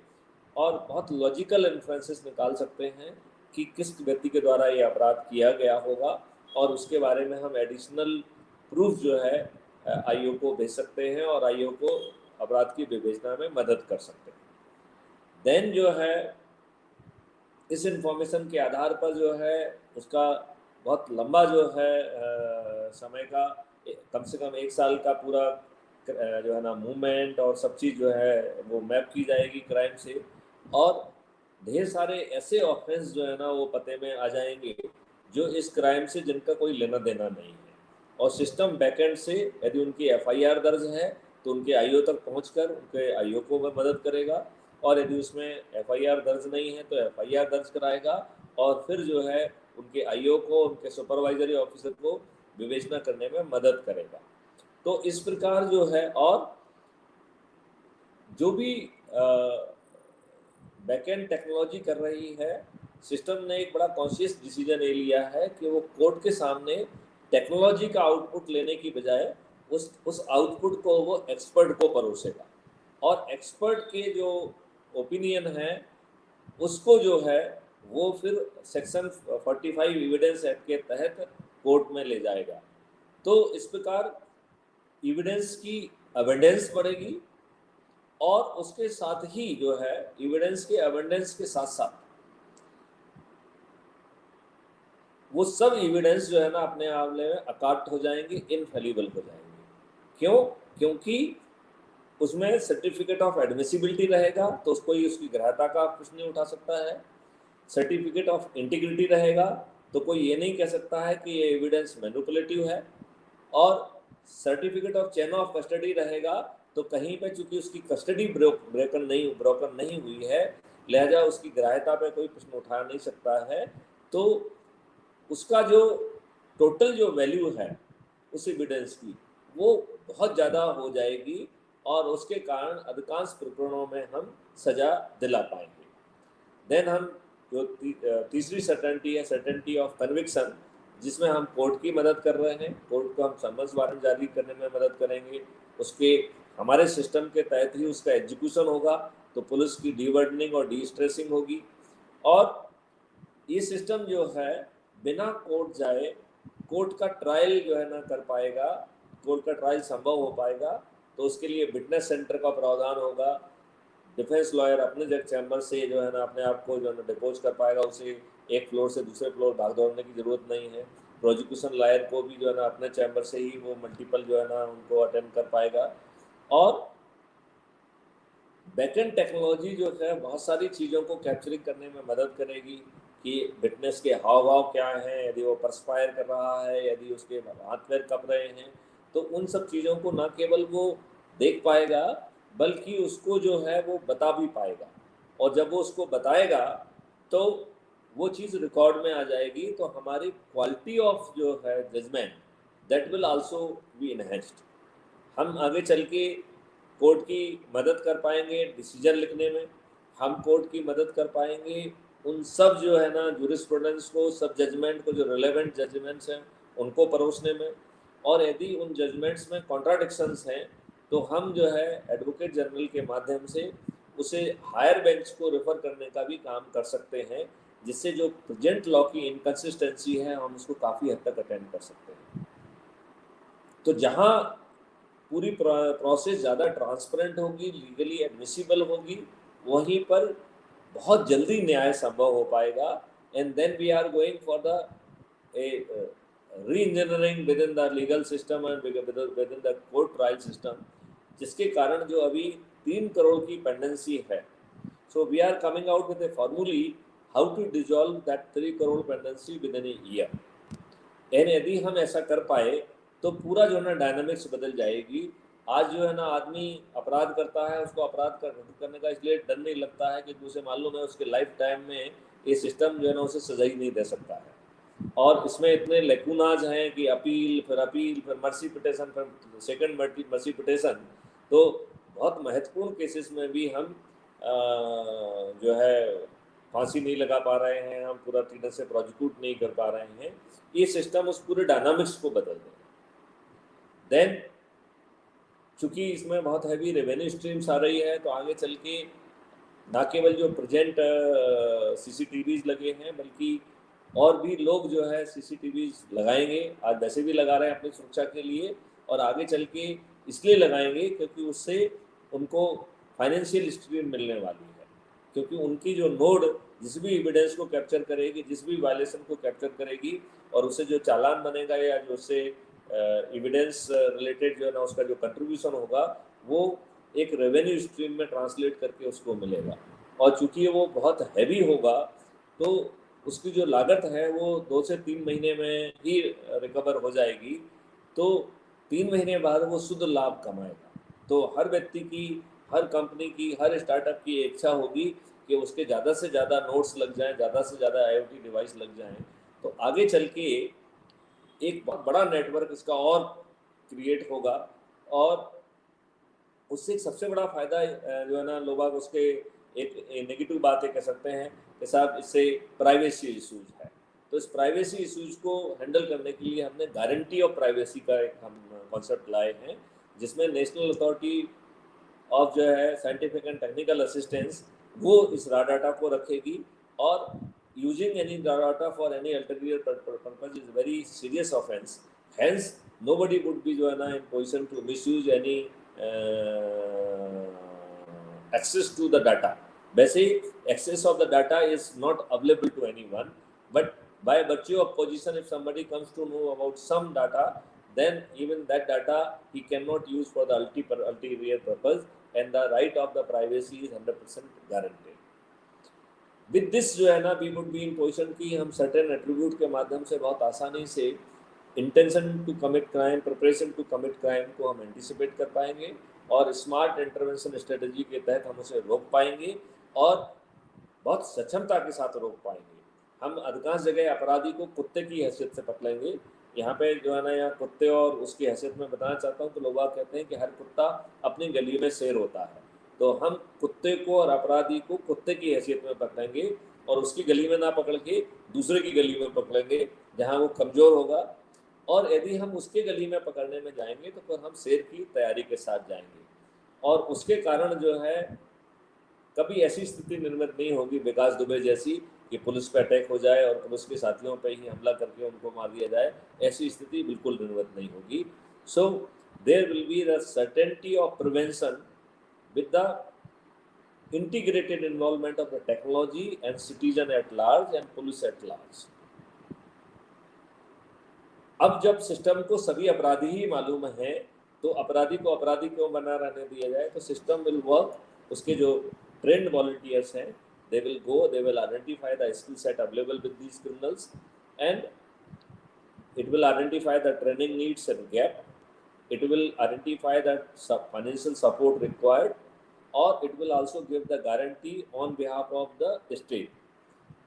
और बहुत लॉजिकल इन्फ्रेंसेस निकाल सकते हैं कि किस व्यक्ति के द्वारा ये अपराध किया गया होगा, और उसके बारे में हम एडिशनल प्रूफ जो है IO को भेज सकते हैं और IO को अपराध की विवेचना में मदद कर सकते हैं। देन जो है इस इंफॉर्मेशन के आधार पर जो है उसका बहुत लंबा जो है समय का कम से कम 1 साल का पूरा जो है ना मूवमेंट और सब चीज़ जो है वो मैप की जाएगी क्राइम से, और ढेर सारे ऐसे ऑफेंस जो है ना वो पते में आ जाएंगे जो इस क्राइम से जिनका कोई लेना देना नहीं है, और सिस्टम बैकएंड से यदि उनकी FIR दर्ज है तो उनके IO तक पहुंचकर उनके IO को मदद करेगा, और यदि उसमें FIR दर्ज नहीं है तो FIR दर्ज कराएगा, और फिर जो है उनके IO को, उनके सुपरवाइजरी ऑफिसर को विवेचना करने में मदद करेगा। तो इस प्रकार जो है, और जो भी बैकएंड टेक्नोलॉजी कर रही है, सिस्टम ने एक बड़ा कॉन्शियस डिसीजन ये लिया है कि वो कोर्ट के सामने टेक्नोलॉजी का आउटपुट लेने की बजाय उस आउटपुट को वो एक्सपर्ट को परोसेगा, और एक्सपर्ट के जो ओपिनियन है उसको जो है वो फिर सेक्शन 45 एविडेंस एक्ट के तहत कोर्ट में ले जाएगा। तो इस प्रकार एविडेंस की अबंडेंस बढ़ेगी और उसके साथ ही जो है एविडेंस के अबंडेंस के साथ साथ वो सब एविडेंस जो है ना अपने आप में अकाट हो जाएंगे, इनफेलिबल हो जाएंगे। क्यों? क्योंकि उसमें सर्टिफिकेट ऑफ एडमिसिबिलिटी रहेगा, तो कोई उसकी ग्राह्यता का कुछ नहीं उठा सकता है। सर्टिफिकेट ऑफ इंटीग्रिटी रहेगा, तो कोई ये नहीं कह सकता है कि ये एविडेंस मैनिपुलेटिव है। और certificate of chain of custody रहेगा, तो कहीं पे चूंकि उसकी कस्टडी ब्रोकन नहीं हुई है, लिहाजा उसकी ग्राह्यता पे कोई प्रश्न उठा नहीं सकता है। तो उसका जो टोटल जो वैल्यू है उस एविडेंस की, वो बहुत ज़्यादा हो जाएगी और उसके कारण अधिकांश प्रकरणों में हम सजा दिला पाएंगे। देन हम जो तीसरी सर्टेनिटी है, सर्टेनिटी ऑफ कन्विक्शन, जिसमें हम कोर्ट की मदद कर रहे हैं। कोर्ट को हम समन्स वारंट जारी करने में मदद करेंगे। उसके हमारे सिस्टम के तहत ही उसका एग्जीक्यूशन होगा, तो पुलिस की डीवर्डनिंग और डी स्ट्रेसिंग होगी। और ये सिस्टम जो है बिना कोर्ट जाए कोर्ट का ट्रायल जो है ना कर पाएगा, कोर्ट का ट्रायल संभव हो पाएगा। तो उसके लिए विटनेस सेंटर का प्रावधान होगा। डिफेंस लॉयर अपने जज चैम्बर से जो है ना अपने आप को जो है ना डिपोज कर पाएगा, उसे एक फ्लोर से दूसरे फ्लोर भाग दौड़ने की ज़रूरत नहीं है। प्रोसिक्यूशन लॉयर को भी जो है ना अपने चैम्बर से ही वो मल्टीपल जो है ना उनको अटेंड कर पाएगा। और बैकएंड टेक्नोलॉजी जो है बहुत सारी चीज़ों को कैप्चरिंग करने में मदद करेगी कि विटनेस के हाव भाव क्या हैं, यदि वो परस्पायर कर रहा है, यदि उसके हाथ पैर कप रहे हैं, तो उन सब चीज़ों को न केवल वो देख पाएगा बल्कि उसको जो है वो बता भी पाएगा। और जब वो उसको बताएगा तो वो चीज़ रिकॉर्ड में आ जाएगी, तो हमारी क्वालिटी ऑफ जो है judgement that will also be enhanced. हम आगे चल के कोर्ट की मदद कर पाएंगे डिसीजन लिखने में, हम कोर्ट की मदद कर पाएंगे उन सब जो है ना जूरिस्प्रूडेंस को, सब जजमेंट को, जो रिलेवेंट जजमेंट्स हैं उनको परोसने में। और यदि उन जजमेंट्स में कॉन्ट्राडिक्शंस हैं तो हम जो है एडवोकेट जनरल के माध्यम से उसे हायर बेंच को रेफर करने का भी काम कर सकते हैं, जिससे जो प्रेजेंट लॉ की इनकन्सिस्टेंसी है हम उसको काफ़ी हद तक अटेंड कर सकते हैं। तो जहाँ पूरी प्रोसेस ज़्यादा ट्रांसपेरेंट होगी, लीगली एडमिसिबल होगी, वहीं पर बहुत जल्दी न्याय संभव हो पाएगा। And then we are going for the re engineering within the legal system and within the court trial system, जिसके कारण जो अभी 3 करोड़ की पेंडेंसी है, so we are coming out with a formula how to dissolve that 3 crore pendency within a year. And यदि हम ऐसा कर पाए तो पूरा जो है ना डायनामिक्स बदल जाएगी। आज जो है ना आदमी अपराध करता है, उसको अपराध करने का इसलिए डर नहीं लगता है क्योंकि उसे मालूम है उसके लाइफ टाइम में ये सिस्टम जो है ना उसे सजा ही नहीं दे सकता है। और इसमें इतने लेकुनाज हैं कि अपील, फिर मर्सी पिटिशन, फिर सेकंड मर्सी पिटिशन। तो बहुत महत्वपूर्ण केसेस में भी हम जो है फांसी नहीं लगा पा रहे हैं, हम पूरा तरीके से प्रोसिक्यूट नहीं कर पा रहे हैं। ये सिस्टम उस पूरे डायनामिक्स को बदल देगा। देन चूंकि इसमें बहुत हैवी रेवेन्यू स्ट्रीम्स आ रही है, तो आगे चल के ना केवल जो प्रेजेंट सीसीटीवीज लगे हैं बल्कि और भी लोग जो है सीसीटीवीज लगाएंगे। आज वैसे भी लगा रहे हैं अपनी सुरक्षा के लिए, और आगे चल के इसलिए लगाएंगे क्योंकि उससे उनको फाइनेंशियल स्ट्रीम मिलने वाली है। क्योंकि उनकी जो नोड जिस भी एविडेंस को कैप्चर करेगी, जिस भी वायलेशन को कैप्चर करेगी, और उससे जो चालान बनेगा या जो उससे एविडेंस रिलेटेड जो है ना उसका जो कंट्रीब्यूशन होगा, वो एक रेवेन्यू स्ट्रीम में ट्रांसलेट करके उसको मिलेगा। और चूंकि वो बहुत हैवी होगा तो उसकी जो लागत है वो 2 से 3 महीने में ही रिकवर हो जाएगी। तो 3 महीने बाद वो शुद्ध लाभ कमाएगा। तो हर व्यक्ति की, हर कंपनी की, हर स्टार्टअप की इच्छा होगी कि उसके ज़्यादा से ज़्यादा नोट्स लग जाएं, ज़्यादा से ज़्यादा IoT डिवाइस लग जाएं। तो आगे चल के एक बहुत बड़ा नेटवर्क इसका और क्रिएट होगा। और उससे एक सबसे बड़ा फायदा जो है ना लोग उसके एक नेगेटिव बात कह सकते हैं कि साहब इससे प्राइवेसी इशूज है। तो इस प्राइवेसी इशूज को हैंडल करने के लिए हमने गारंटी ऑफ प्राइवेसी का एक हम कॉन्सेप्ट लाए हैं, जिसमें नेशनल अथॉरिटी ऑफ जो है साइंटिफिक एंड टेक्निकल असिस्टेंस वो इस रा डाटा को रखेगी और using any data for any ulterior purpose is very serious offense. Hence nobody would be जो है ना in position to misuse any access to the data. वैसे ही access of the data is not available to anyone, but by virtue of position, if somebody comes to know about some data, then even that data he cannot use for the ulterior purpose, and the right of the privacy is 100% guaranteed. With this जो है ना we would be in position कि हम certain attribute के माध्यम से बहुत आसानी से intention to commit crime, preparation to commit crime को हम एंटिसिपेट कर पाएंगे और स्मार्ट इंटरवेंशन स्ट्रेटजी के तहत हम उसे रोक पाएंगे और बहुत सक्षमता के साथ रोक पाएंगे। हम अधिकांश जगह अपराधी को कुत्ते की हैसियत से पकड़ेंगे। यहाँ पे जो है ना, यहाँ कुत्ते और उसकी हैसियत में बताना चाहता हूँ तो लोग कहते हैं कि हर कुत्ता अपनी गली में शेर होता है, तो हम कुत्ते को और अपराधी को कुत्ते की हैसियत में पकड़ेंगे और उसकी गली में ना पकड़ के दूसरे की गली में पकड़ेंगे जहां वो कमजोर होगा, और यदि हम उसके गली में पकड़ने में जाएंगे तो फिर हम शेर की तैयारी के साथ जाएंगे और उसके कारण जो है कभी ऐसी स्थिति निर्मित नहीं होगी विकास दुबे जैसी कि पुलिस पे अटैक हो जाए और पुलिस के साथियों पे ही हमला करके उनको मार दिया जाए। ऐसी स्थिति बिल्कुल निर्मित नहीं होगी। So there will be the certainty of prevention with the integrated involvement of the technology and citizen at large and police at large. अब जब सिस्टम को सभी अपराधी ही मालूम है तो अपराधी को अपराधी क्यों बना रहने दिया जाए, तो सिस्टम विल वर्क। उसके जो ट्रेंड वॉलंटियर्स हैं they will go, they will identify the skill set available with these criminals and it will identify the training needs and gap, it will identify the financial support required और it will also give the guarantee on behalf of the state।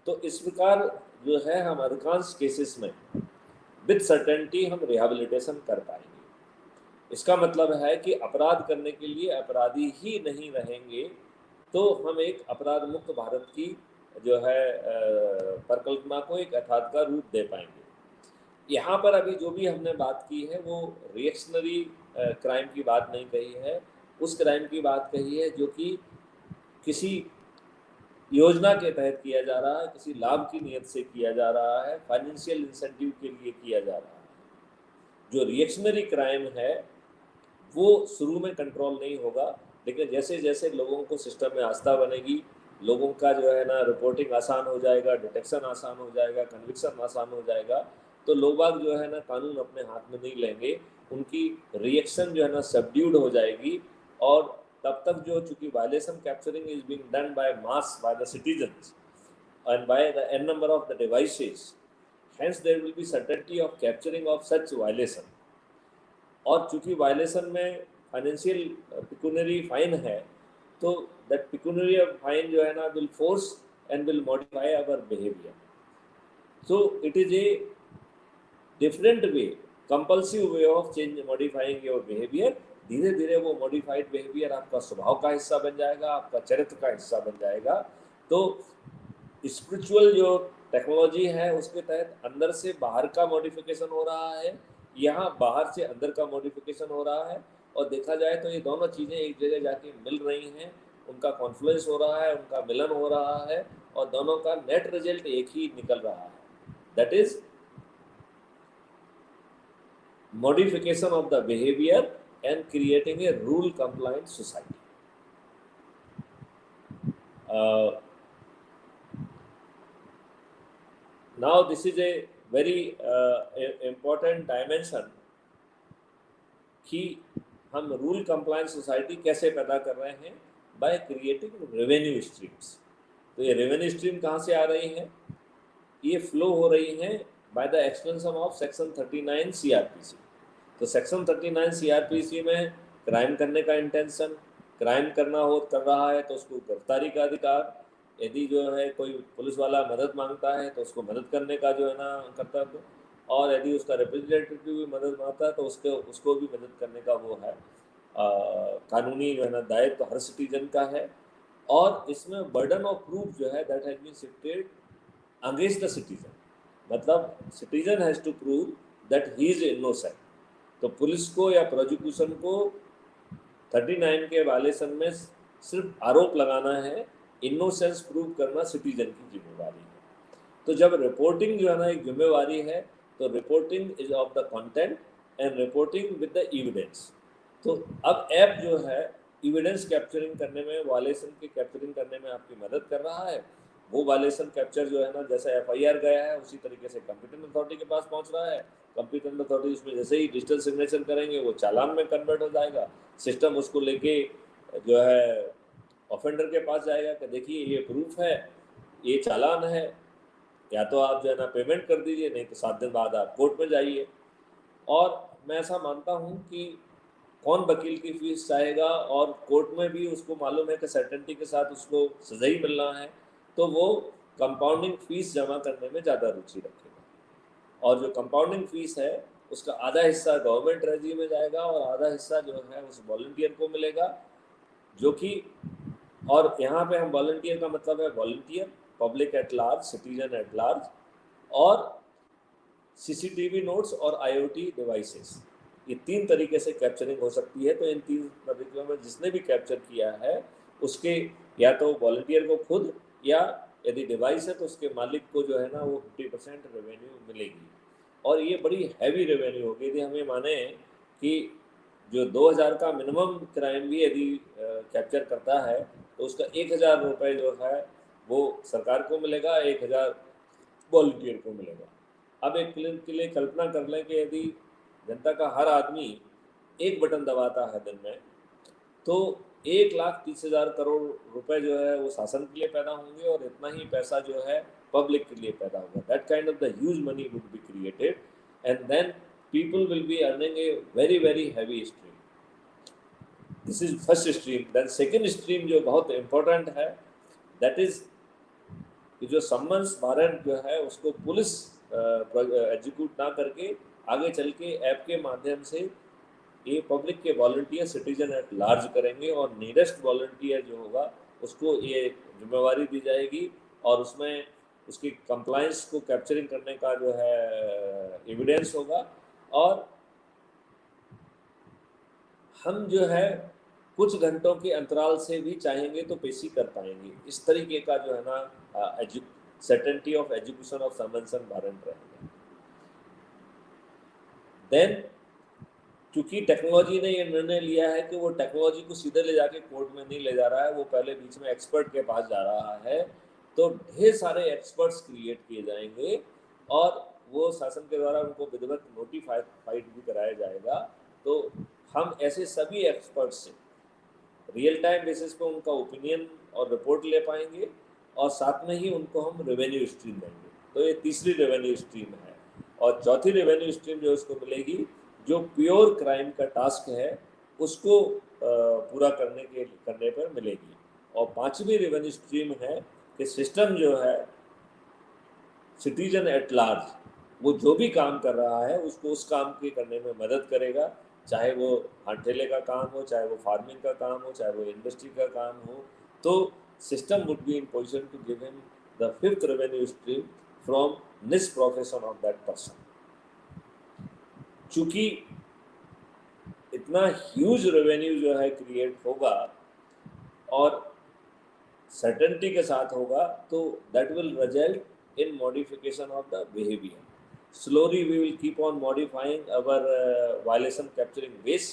तो इस प्रकार जो है हम अधिकांश cases में with certainty हम रिहेबिलिटेशन कर पाएंगे। इसका मतलब है कि अपराध करने के लिए अपराधी ही नहीं रहेंगे तो हम एक अपराध मुक्त भारत की जो है परिकल्पना को एक यथार्थ का रूप दे पाएंगे। यहाँ पर अभी जो भी हमने बात की है वो रिएक्शनरी क्राइम की बात नहीं कही है, उस क्राइम की बात कही है जो कि किसी योजना के तहत किया जा रहा है, किसी लाभ की नीयत से किया जा रहा है, फाइनेंशियल इंसेंटिव के लिए किया जा रहा है। जो रिएक्शनरी क्राइम है वो शुरू में कंट्रोल नहीं होगा, लेकिन जैसे जैसे लोगों को सिस्टम में आस्था बनेगी, लोगों का जो है ना रिपोर्टिंग आसान हो जाएगा, डिटेक्शन आसान हो जाएगा, कन्विक्शन आसान हो जाएगा, तो लोग बाग जो है ना कानून अपने हाथ में नहीं लेंगे, उनकी रिएक्शन जो है ना सबड्यूड हो जाएगी और तब तक जो चूंकि violation capturing is being done by mass by the citizens and by the n number of the devices, hence there will be certainty of capturing of such violation। और चूंकि वायलेशन में फाइनेंशियल पिक्यूनरी फाइन है तो that pecuniary fine जो है ना will force and will modify our behaviour. So it is a different way, compulsive way of change modifying your behaviour. धीरे धीरे वो मॉडिफाइड बिहेवियर आपका स्वभाव का हिस्सा बन जाएगा, आपका चरित्र का हिस्सा बन जाएगा। तो स्पिरिचुअल जो टेक्नोलॉजी है उसके तहत अंदर से बाहर का मॉडिफिकेशन हो रहा है, यहाँ बाहर से अंदर का मॉडिफिकेशन हो रहा है, और देखा जाए तो ये दोनों चीज़ें एक जगह जाके मिल रही हैं, उनका कॉन्फ्लुएंस हो रहा है, उनका मिलन हो रहा है और दोनों का नेट रिजल्ट एक ही निकल रहा है, that is modification of the behavior and creating a rule compliant society। Now this is a very important dimension कि हम रूल कंप्लायंस सोसाइटी कैसे पैदा कर रहे हैं, बाय क्रिएटिंग रेवेन्यू स्ट्रीम्स। तो ये रेवेन्यू स्ट्रीम कहाँ से आ रही हैं, ये फ्लो हो रही हैं by the extension of section 39 CrPC. तो सेक्शन 39 सीआरपीसी में क्राइम करने का इंटेंशन, क्राइम कर रहा है तो उसको गिरफ्तारी का अधिकार, यदि जो है कोई पुलिस वाला मदद मांगता है तो उसको मदद करने का जो है ना कर्तव्य, और यदि उसका रिप्रेजेंटेटिव भी मदद मांगता है तो उसको भी मदद करने का वो है कानूनी जो है ना दायित्व तो हर सिटीजन का है। और इसमें बर्डन ऑफ प्रूफ जो है that has been shifted against the citizen, मतलब citizen has to prove that he is innocent. तो पुलिस को या प्रोसिक्यूशन को 39 के वायलेशन में सिर्फ आरोप लगाना है, इनोसेंस प्रूव करना सिटीजन की जिम्मेदारी है। तो जब रिपोर्टिंग जो है ना एक जिम्मेवारी है, तो reporting is of the content and reporting with the evidence. तो अब ऐप जो है एविडेंस कैप्चरिंग करने में, वायलेशन की कैप्चरिंग करने में आपकी मदद कर रहा है। वो वायलेशन कैप्चर जो है ना, जैसे एफआईआर गया है उसी तरीके से कंप्यूटर अथॉरिटी के पास पहुंच रहा है। कंप्यूटर अथॉरिटी उसमें जैसे ही डिजिटल सिग्नेचर करेंगे वो चालान में कन्वर्ट हो जाएगा। सिस्टम उसको लेके जो है ऑफेंडर के पास जाएगा कि देखिए ये प्रूफ है, ये चालान है, या तो आप जो है ना पेमेंट कर दीजिए, नहीं तो 7 दिन बाद आप कोर्ट में जाइए। और मैं ऐसा मानता हूँ कि कौन वकील की फीस चाहेगा, और कोर्ट में भी उसको मालूम है कि सर्टेनिटी के साथ उसको सजा ही मिलना है, तो वो कंपाउंडिंग फीस जमा करने में ज़्यादा रुचि रखेगा। और जो कंपाउंडिंग फीस है उसका आधा हिस्सा गवर्नमेंट ट्रेजरी में जाएगा और आधा हिस्सा जो है उस वॉलंटियर को मिलेगा, जो कि, और यहाँ पे हम वॉलंटियर का मतलब है volunteer, public at large, citizen at large, और सीसीटीवी नोट्स और आईओटी डिवाइसेस। ये 3 तरीके से कैप्चरिंग हो सकती है। तो इन 3 तरीकों में जिसने भी कैप्चर किया है उसके, या तो वॉलंटियर को खुद, या यदि डिवाइस है तो उसके मालिक को जो है ना वो 50% रेवेन्यू मिलेगी। और ये बड़ी हैवी रेवेन्यू होगी। यदि हमें माने कि जो 2000 का मिनिमम क्राइम भी यदि कैप्चर करता है तो उसका 1000 रुपये जो है वो सरकार को मिलेगा, 1000 वॉलंटियर को मिलेगा। अब एक के लिए कल्पना कर लें कि यदि जनता का हर आदमी एक बटन दबाता है दिन में, तो 1,30,000 करोड़ रुपए जो है वो शासन के लिए पैदा होंगे, और इतना ही पैसा जो है पब्लिक के लिए पैदा होगा। That kind of the huge money would be created, and then people will be earning a very very heavy stream. This is first stream. Then second stream जो बहुत इंपॉर्टेंट है, दैट इज कि जो summons warrant जो है उसको police execute ना करके आगे चल के ऐप के माध्यम से ये पब्लिक के वॉलंटियर, सिटीजन एट लार्ज करेंगे, और नियरेस्ट वॉलंटियर जो होगा उसको ये जिम्मेवारी दी जाएगी, और उसमें उसकी कंप्लायंस को कैप्चरिंग करने का जो है एविडेंस होगा। और हम जो है कुछ घंटों के अंतराल से भी चाहेंगे तो पेशी कर पाएंगे। इस तरीके का जो है ना certainty of education of summons and warrant रहेगा। देन क्योंकि टेक्नोलॉजी ने ये निर्णय लिया है कि वो टेक्नोलॉजी को सीधे ले जाके कोर्ट में नहीं ले जा रहा है, वो पहले बीच में एक्सपर्ट के पास जा रहा है। तो ढेर सारे एक्सपर्ट्स क्रिएट किए जाएंगे, और वो शासन के द्वारा उनको विधिवत नोटिफाइड भी कराया जाएगा। तो हम ऐसे सभी एक्सपर्ट्स से रियल टाइम बेसिस पे उनका ओपिनियन और रिपोर्ट ले पाएंगे, और साथ में ही उनको हम रेवेन्यू स्ट्रीम देंगे। तो ये तीसरी रेवेन्यू स्ट्रीम है। और चौथी रेवेन्यू स्ट्रीम जो उसको मिलेगी, जो प्योर क्राइम का टास्क है उसको पूरा करने पर मिलेगी। और पांचवी रेवेन्यू स्ट्रीम है कि सिस्टम जो है सिटीजन एट लार्ज, वो जो भी काम कर रहा है उसको उस काम के करने में मदद करेगा, चाहे वो ठेले का काम हो, चाहे वो फार्मिंग का काम हो, चाहे वो इंडस्ट्री का काम हो। तो system would be in position to give him the 5th revenue stream from this profession of that person. चूंकि इतना ह्यूज रेवेन्यू जो है क्रिएट होगा और सर्टेनिटी के साथ होगा, तो that will result in modification of the behaviour. Slowly we will keep on modifying our violation capturing base,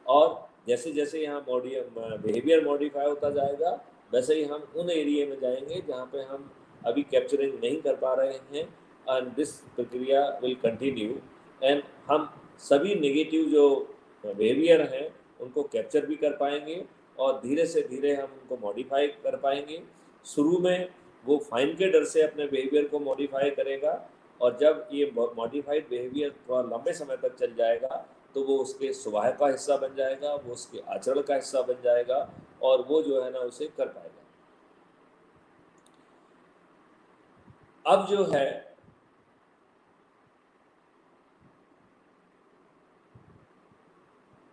और जैसे जैसे यहाँ बिहेवियर मॉडिफाई होता जाएगा, वैसे ही हम उन एरिया में जाएंगे जहाँ पे हम अभी कैप्चरिंग नहीं कर पा रहे हैं, एंड दिस प्रक्रिया विल कंटिन्यू, एंड हम सभी नेगेटिव जो बिहेवियर हैं उनको कैप्चर भी कर पाएंगे, और धीरे से धीरे हम उनको मॉडिफाई कर पाएंगे। शुरू में वो फाइन के डर से अपने बिहेवियर को मॉडिफाई करेगा, और जब ये मॉडिफाइड बिहेवियर थोड़ा लंबे समय तक चल जाएगा तो वो उसके स्वभाव का हिस्सा बन जाएगा, वो उसके आचरण का हिस्सा बन जाएगा, और वो जो है ना उसे कर पाएगा। अब जो है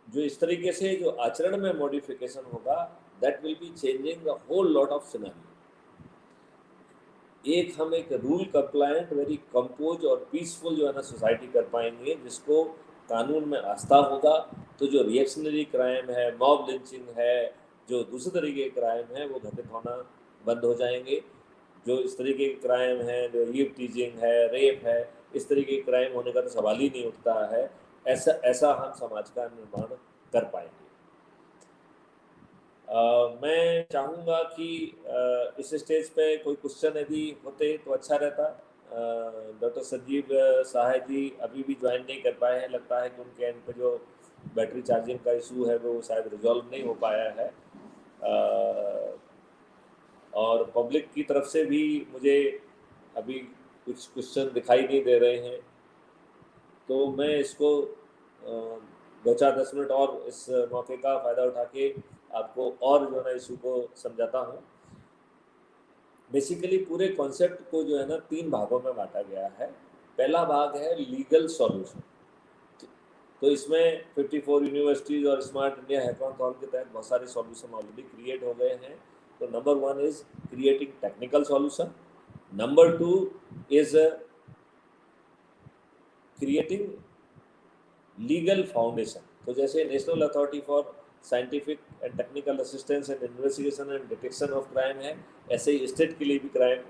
जो इस तरीके से जो आचरण में मॉडिफिकेशन होगा, that will be changing the whole lot of scenario. हम एक रूल कंप्लायंट, वेरी कंपोज और पीसफुल जो है ना सोसाइटी कर पाएंगे, जिसको कानून में आस्था होगा। तो जो रिएक्शनरी क्राइम है, मॉब लिंचिंग है, जो दूसरे तरीके के क्राइम है, वो घटित होना बंद हो जाएंगे। जो इस तरीके के क्राइम हैं, जो हीप टीजिंग है, रेप है, इस तरीके के क्राइम होने का तो सवाल ही नहीं उठता है। ऐसा हम समाज का निर्माण कर पाएंगे। मैं चाहूँगा कि इस स्टेज पे कोई क्वेश्चन यदि होते तो अच्छा रहता। डॉक्टर संजीव सहाय जी अभी भी ज्वाइन नहीं कर पाए हैं, लगता है कि उनके एंड पे जो बैटरी चार्जिंग का इशू है वो शायद रिजॉल्व नहीं हो पाया है। और पब्लिक की तरफ से भी मुझे अभी कुछ क्वेश्चन दिखाई नहीं दे रहे हैं, तो मैं इसको 2-4-10 मिनट और इस मौके का फ़ायदा उठा के आपको और जो है ना इशू को समझाता हूँ। बेसिकली पूरे कॉन्सेप्ट को जो है ना 3 भागों में बांटा गया है। पहला भाग है लीगल सॉल्यूशन। तो इसमें 54 यूनिवर्सिटीज़ और स्मार्ट इंडिया हैकाथॉन के तहत बहुत सारे सॉल्यूशन ऑलरेडी क्रिएट हो गए हैं। तो number 1 is creating technical solution, number 2 is creating legal foundation. तो जैसे national authority for scientific and technical assistance and investigation and detection of crime है, ऐसे ही स्टेट के लिए भी क्राइम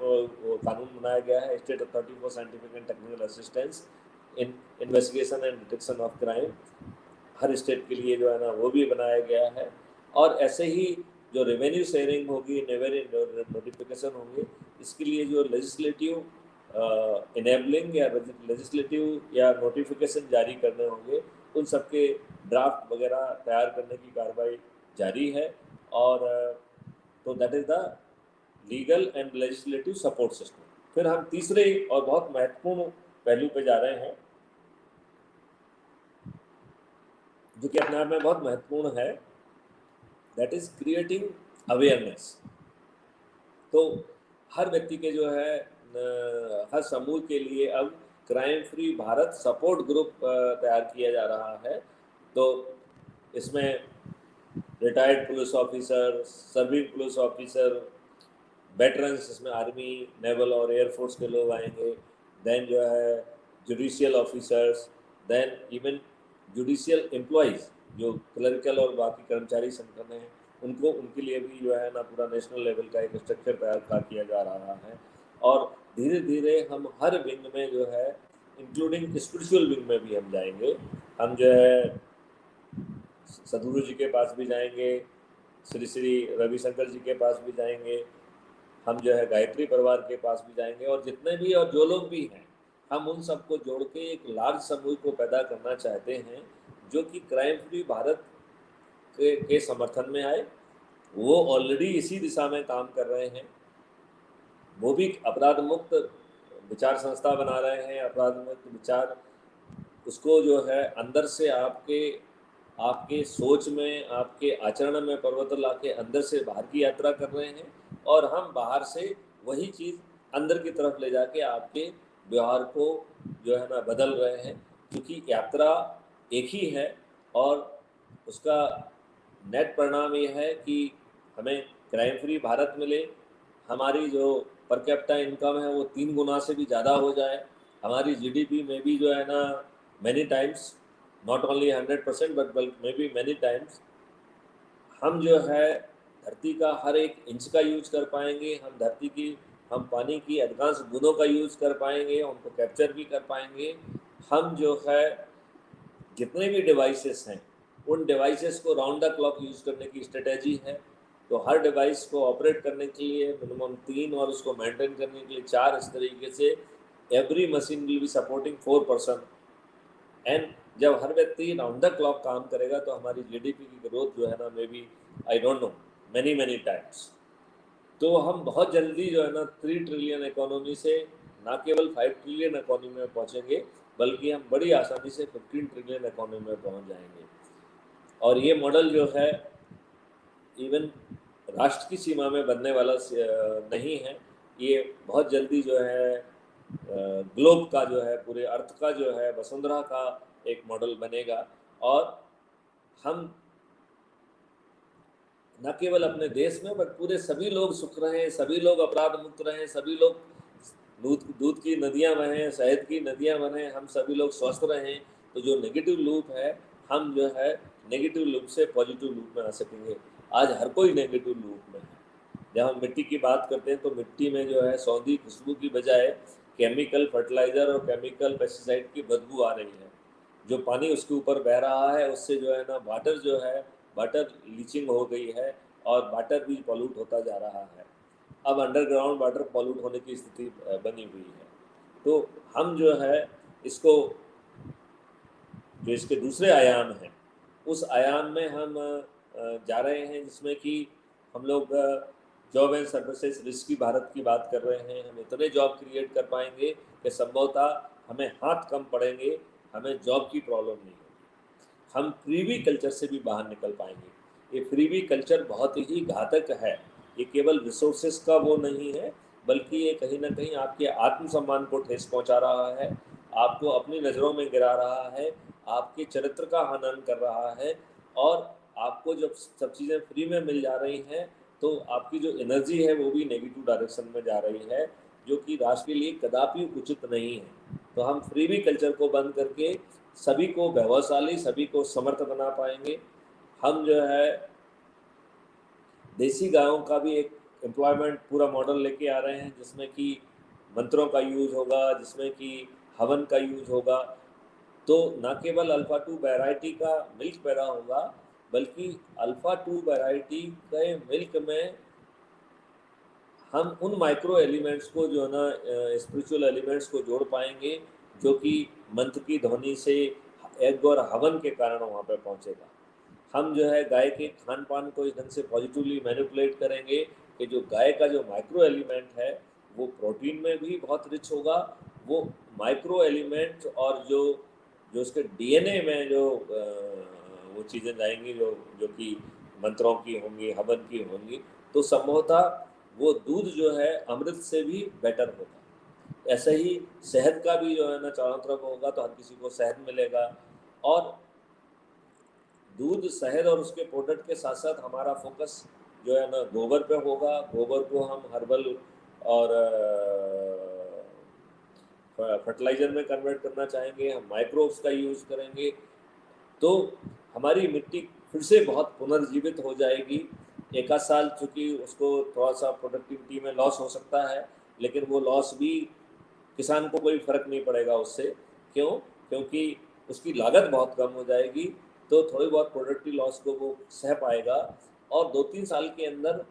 कानून बनाया गया है, state authority for scientific and technical assistance in investigation and detection of crime, her state के लिए जो है ना वो भी बनाया गया है। और ऐसे ही जो रेवेन्यू शेयरिंग होगी, रेवेन्यू नोटिफिकेशन होंगे, इसके लिए जो लेजिस्लेटिव इनेबलिंग या लेजिस्लेटिव या नोटिफिकेशन जारी करने होंगे, उन सबके ड्राफ्ट वगैरह तैयार करने की कार्रवाई जारी है। और तो that is the legal and legislative support system. फिर हम तीसरे और बहुत महत्वपूर्ण पहलू पे जा रहे हैं, जो कि अपने आप में बहुत महत्वपूर्ण है, दैट इज क्रिएटिंग अवेयरनेस। तो हर व्यक्ति के जो है हर समूह के लिए अब crime free Bharat support group तैयार किया जा रहा है। तो इसमें retired police officer, serving police officer, veterans, इसमें आर्मी, नेवल और एयरफोर्स के लोग आएंगे, देन जो है judicial officers, then even judicial employees जो क्लरिकल और बाकी कर्मचारी संगठन हैं, उनको उनके लिए भी जो है ना पूरा नेशनल लेवल का एक स्ट्रक्चर तैयार किया जा रहा है। और धीरे धीरे हम हर विंग में जो है, इंक्लूडिंग स्पिरिचुअल विंग में भी हम जाएंगे। हम जो है सदगुरु जी के पास भी जाएंगे, श्री श्री रविशंकर जी के पास भी जाएंगे, हम जो है गायत्री परिवार के पास भी जाएंगे, और जितने भी और जो लोग भी हैं, हम उन सबको जोड़ के एक लार्ज समूह को पैदा करना चाहते हैं, जो कि क्राइम फ्री भारत के समर्थन में आए। वो ऑलरेडी इसी दिशा में काम कर रहे हैं, वो भी अपराध मुक्त विचार संस्था बना रहे हैं, अपराध मुक्त विचार उसको जो है अंदर से आपके सोच में, आपके आचरण में परिवर्तन ला के अंदर से बाहर की यात्रा कर रहे हैं, और हम बाहर से वही चीज़ अंदर की तरफ ले जाके आपके व्यवहार को जो है ना बदल रहे हैं। क्योंकि यात्रा एक ही है, और उसका नेट परिणाम ये है कि हमें क्राइम फ्री भारत मिले, हमारी जो पर कैपिटा इनकम है वो 3 गुना से भी ज़्यादा हो जाए, हमारी जीडीपी में भी जो है ना many times, not only 100% but may be many times, हम जो है धरती का हर एक इंच का यूज कर पाएंगे, हम पानी की अधिकांश बूंदों का यूज कर पाएंगे, उनको कैप्चर भी कर पाएंगे। हम जो है जितने भी डिवाइसेस हैं, उन डिवाइसेस को राउंड द क्लॉक यूज करने की स्ट्रेटेजी है। तो हर डिवाइस को ऑपरेट करने के लिए मिनिमम 3 और उसको मेंटेन करने के लिए 4, इस तरीके से every machine will be supporting 4 person. And जब हर व्यक्ति राउंड द क्लॉक काम करेगा, तो हमारी जीडीपी की ग्रोथ जो है ना, maybe I don't know many times. तो हम बहुत जल्दी जो है ना 3 ट्रिलियन इकोनॉमी से ना केवल 5 ट्रिलियन इकोनॉमी में पहुंचेंगे, बल्कि हम बड़ी आसानी से 15 ट्रिलियन इकोनॉमी में पहुंच जाएंगे। और ये मॉडल जो है इवन राष्ट्र की सीमा में बनने वाला नहीं है, ये बहुत जल्दी जो है ग्लोब का जो है, पूरे अर्थ का जो है, वसुंधरा का एक मॉडल बनेगा। और हम न केवल अपने देश में बट पूरे सभी लोग सुख रहें, सभी लोग अपराध मुक्त रहें, सभी लोग दूध की नदियां बहें, शहद की नदियां बहें, हम सभी लोग स्वस्थ रहें। तो जो नेगेटिव लूप है, हम जो है नेगेटिव लूप से पॉजिटिव लूप में आ सकेंगे। आज हर कोई नेगेटिव लूप में है, जब हम मिट्टी की बात करते हैं तो मिट्टी में जो है सौंधी खुशबू की बजाय केमिकल फर्टिलाइज़र और केमिकल पेस्टिसाइड की बदबू आ रही है। जो पानी उसके ऊपर बह रहा है उससे जो है ना वाटर जो है, वाटर लीचिंग हो गई है और वाटर भी पॉल्यूट होता जा रहा है। अब अंडरग्राउंड वाटर पॉल्यूट होने की स्थिति बनी हुई है। तो हम जो है इसको, जो इसके दूसरे आयाम हैं, उस आयाम में हम जा रहे हैं, जिसमें कि हम लोग जॉब एंड सर्विसेज रिस्क की भारत की बात कर रहे हैं। हम इतने जॉब क्रिएट कर पाएंगे कि संभवतः हमें हाथ कम पड़ेंगे, हमें जॉब की प्रॉब्लम नहीं होगी, हम फ्रीबी कल्चर से भी बाहर निकल पाएंगे। ये फ्रीबी कल्चर बहुत ही घातक है। ये केवल रिसोर्सेज का वो नहीं है, बल्कि ये कहीं ना कहीं आपके आत्मसम्मान को ठेस पहुंचा रहा है, आपको अपनी नज़रों में गिरा रहा है, आपके चरित्र का हनन कर रहा है। और आपको जब सब चीज़ें फ्री में मिल जा रही हैं तो आपकी जो एनर्जी है वो भी नेगेटिव डायरेक्शन में जा रही है, जो कि राष्ट्र के लिए कदापि उचित नहीं है। तो हम फ्रीबी कल्चर को बंद करके सभी को वैभवशाली, सभी को समर्थ बना पाएंगे। हम जो है देसी गायों का भी एक एम्प्लॉयमेंट पूरा मॉडल लेके आ रहे हैं, जिसमें कि मंत्रों का यूज़ होगा, जिसमें कि हवन का यूज़ होगा। तो न केवल अल्फ़ा 2 वैरायटी का मिल्क पैदा होगा, बल्कि अल्फ़ा 2 वैरायटी के मिल्क में हम उन माइक्रो एलिमेंट्स को जो है ना स्पिरिचुअल एलिमेंट्स को जोड़ पाएंगे, जो कि मंत्र की ध्वनि से यज्ञ और हवन के कारण वहाँ पर पहुँचेगा। हम जो है गाय के खान पान को इस ढंग से पॉजिटिवली मैनिपुलेट करेंगे कि जो गाय का जो माइक्रो एलिमेंट है वो प्रोटीन में भी बहुत रिच होगा। वो माइक्रो एलिमेंट और जो जो उसके डीएनए में जो वो चीज़ें जाएंगी जो जो कि मंत्रों की होंगी, हवन की होंगी, तो संभवतः वो दूध जो है अमृत से भी बेटर होगा। ऐसे ही शहद का भी जो है ना चारों तरफ होगा तो हर किसी को शहद मिलेगा। और दूध, शहद और उसके प्रोडक्ट के साथ साथ हमारा फोकस जो है ना गोबर पे होगा। गोबर को हम हर्बल और फर्टिलाइजर में कन्वर्ट करना चाहेंगे, हम माइक्रोब्स का यूज़ करेंगे, तो हमारी मिट्टी फिर से बहुत पुनर्जीवित हो जाएगी। एक आध साल चूँकि उसको थोड़ा सा प्रोडक्टिविटी में लॉस हो सकता है, लेकिन वो लॉस भी किसान को कोई फर्क नहीं पड़ेगा उससे। क्यों? क्योंकि उसकी लागत बहुत कम हो जाएगी, तो थोड़ी बहुत प्रोडक्टिव लॉस को वो सह पाएगा और 2-3 साल के अंदर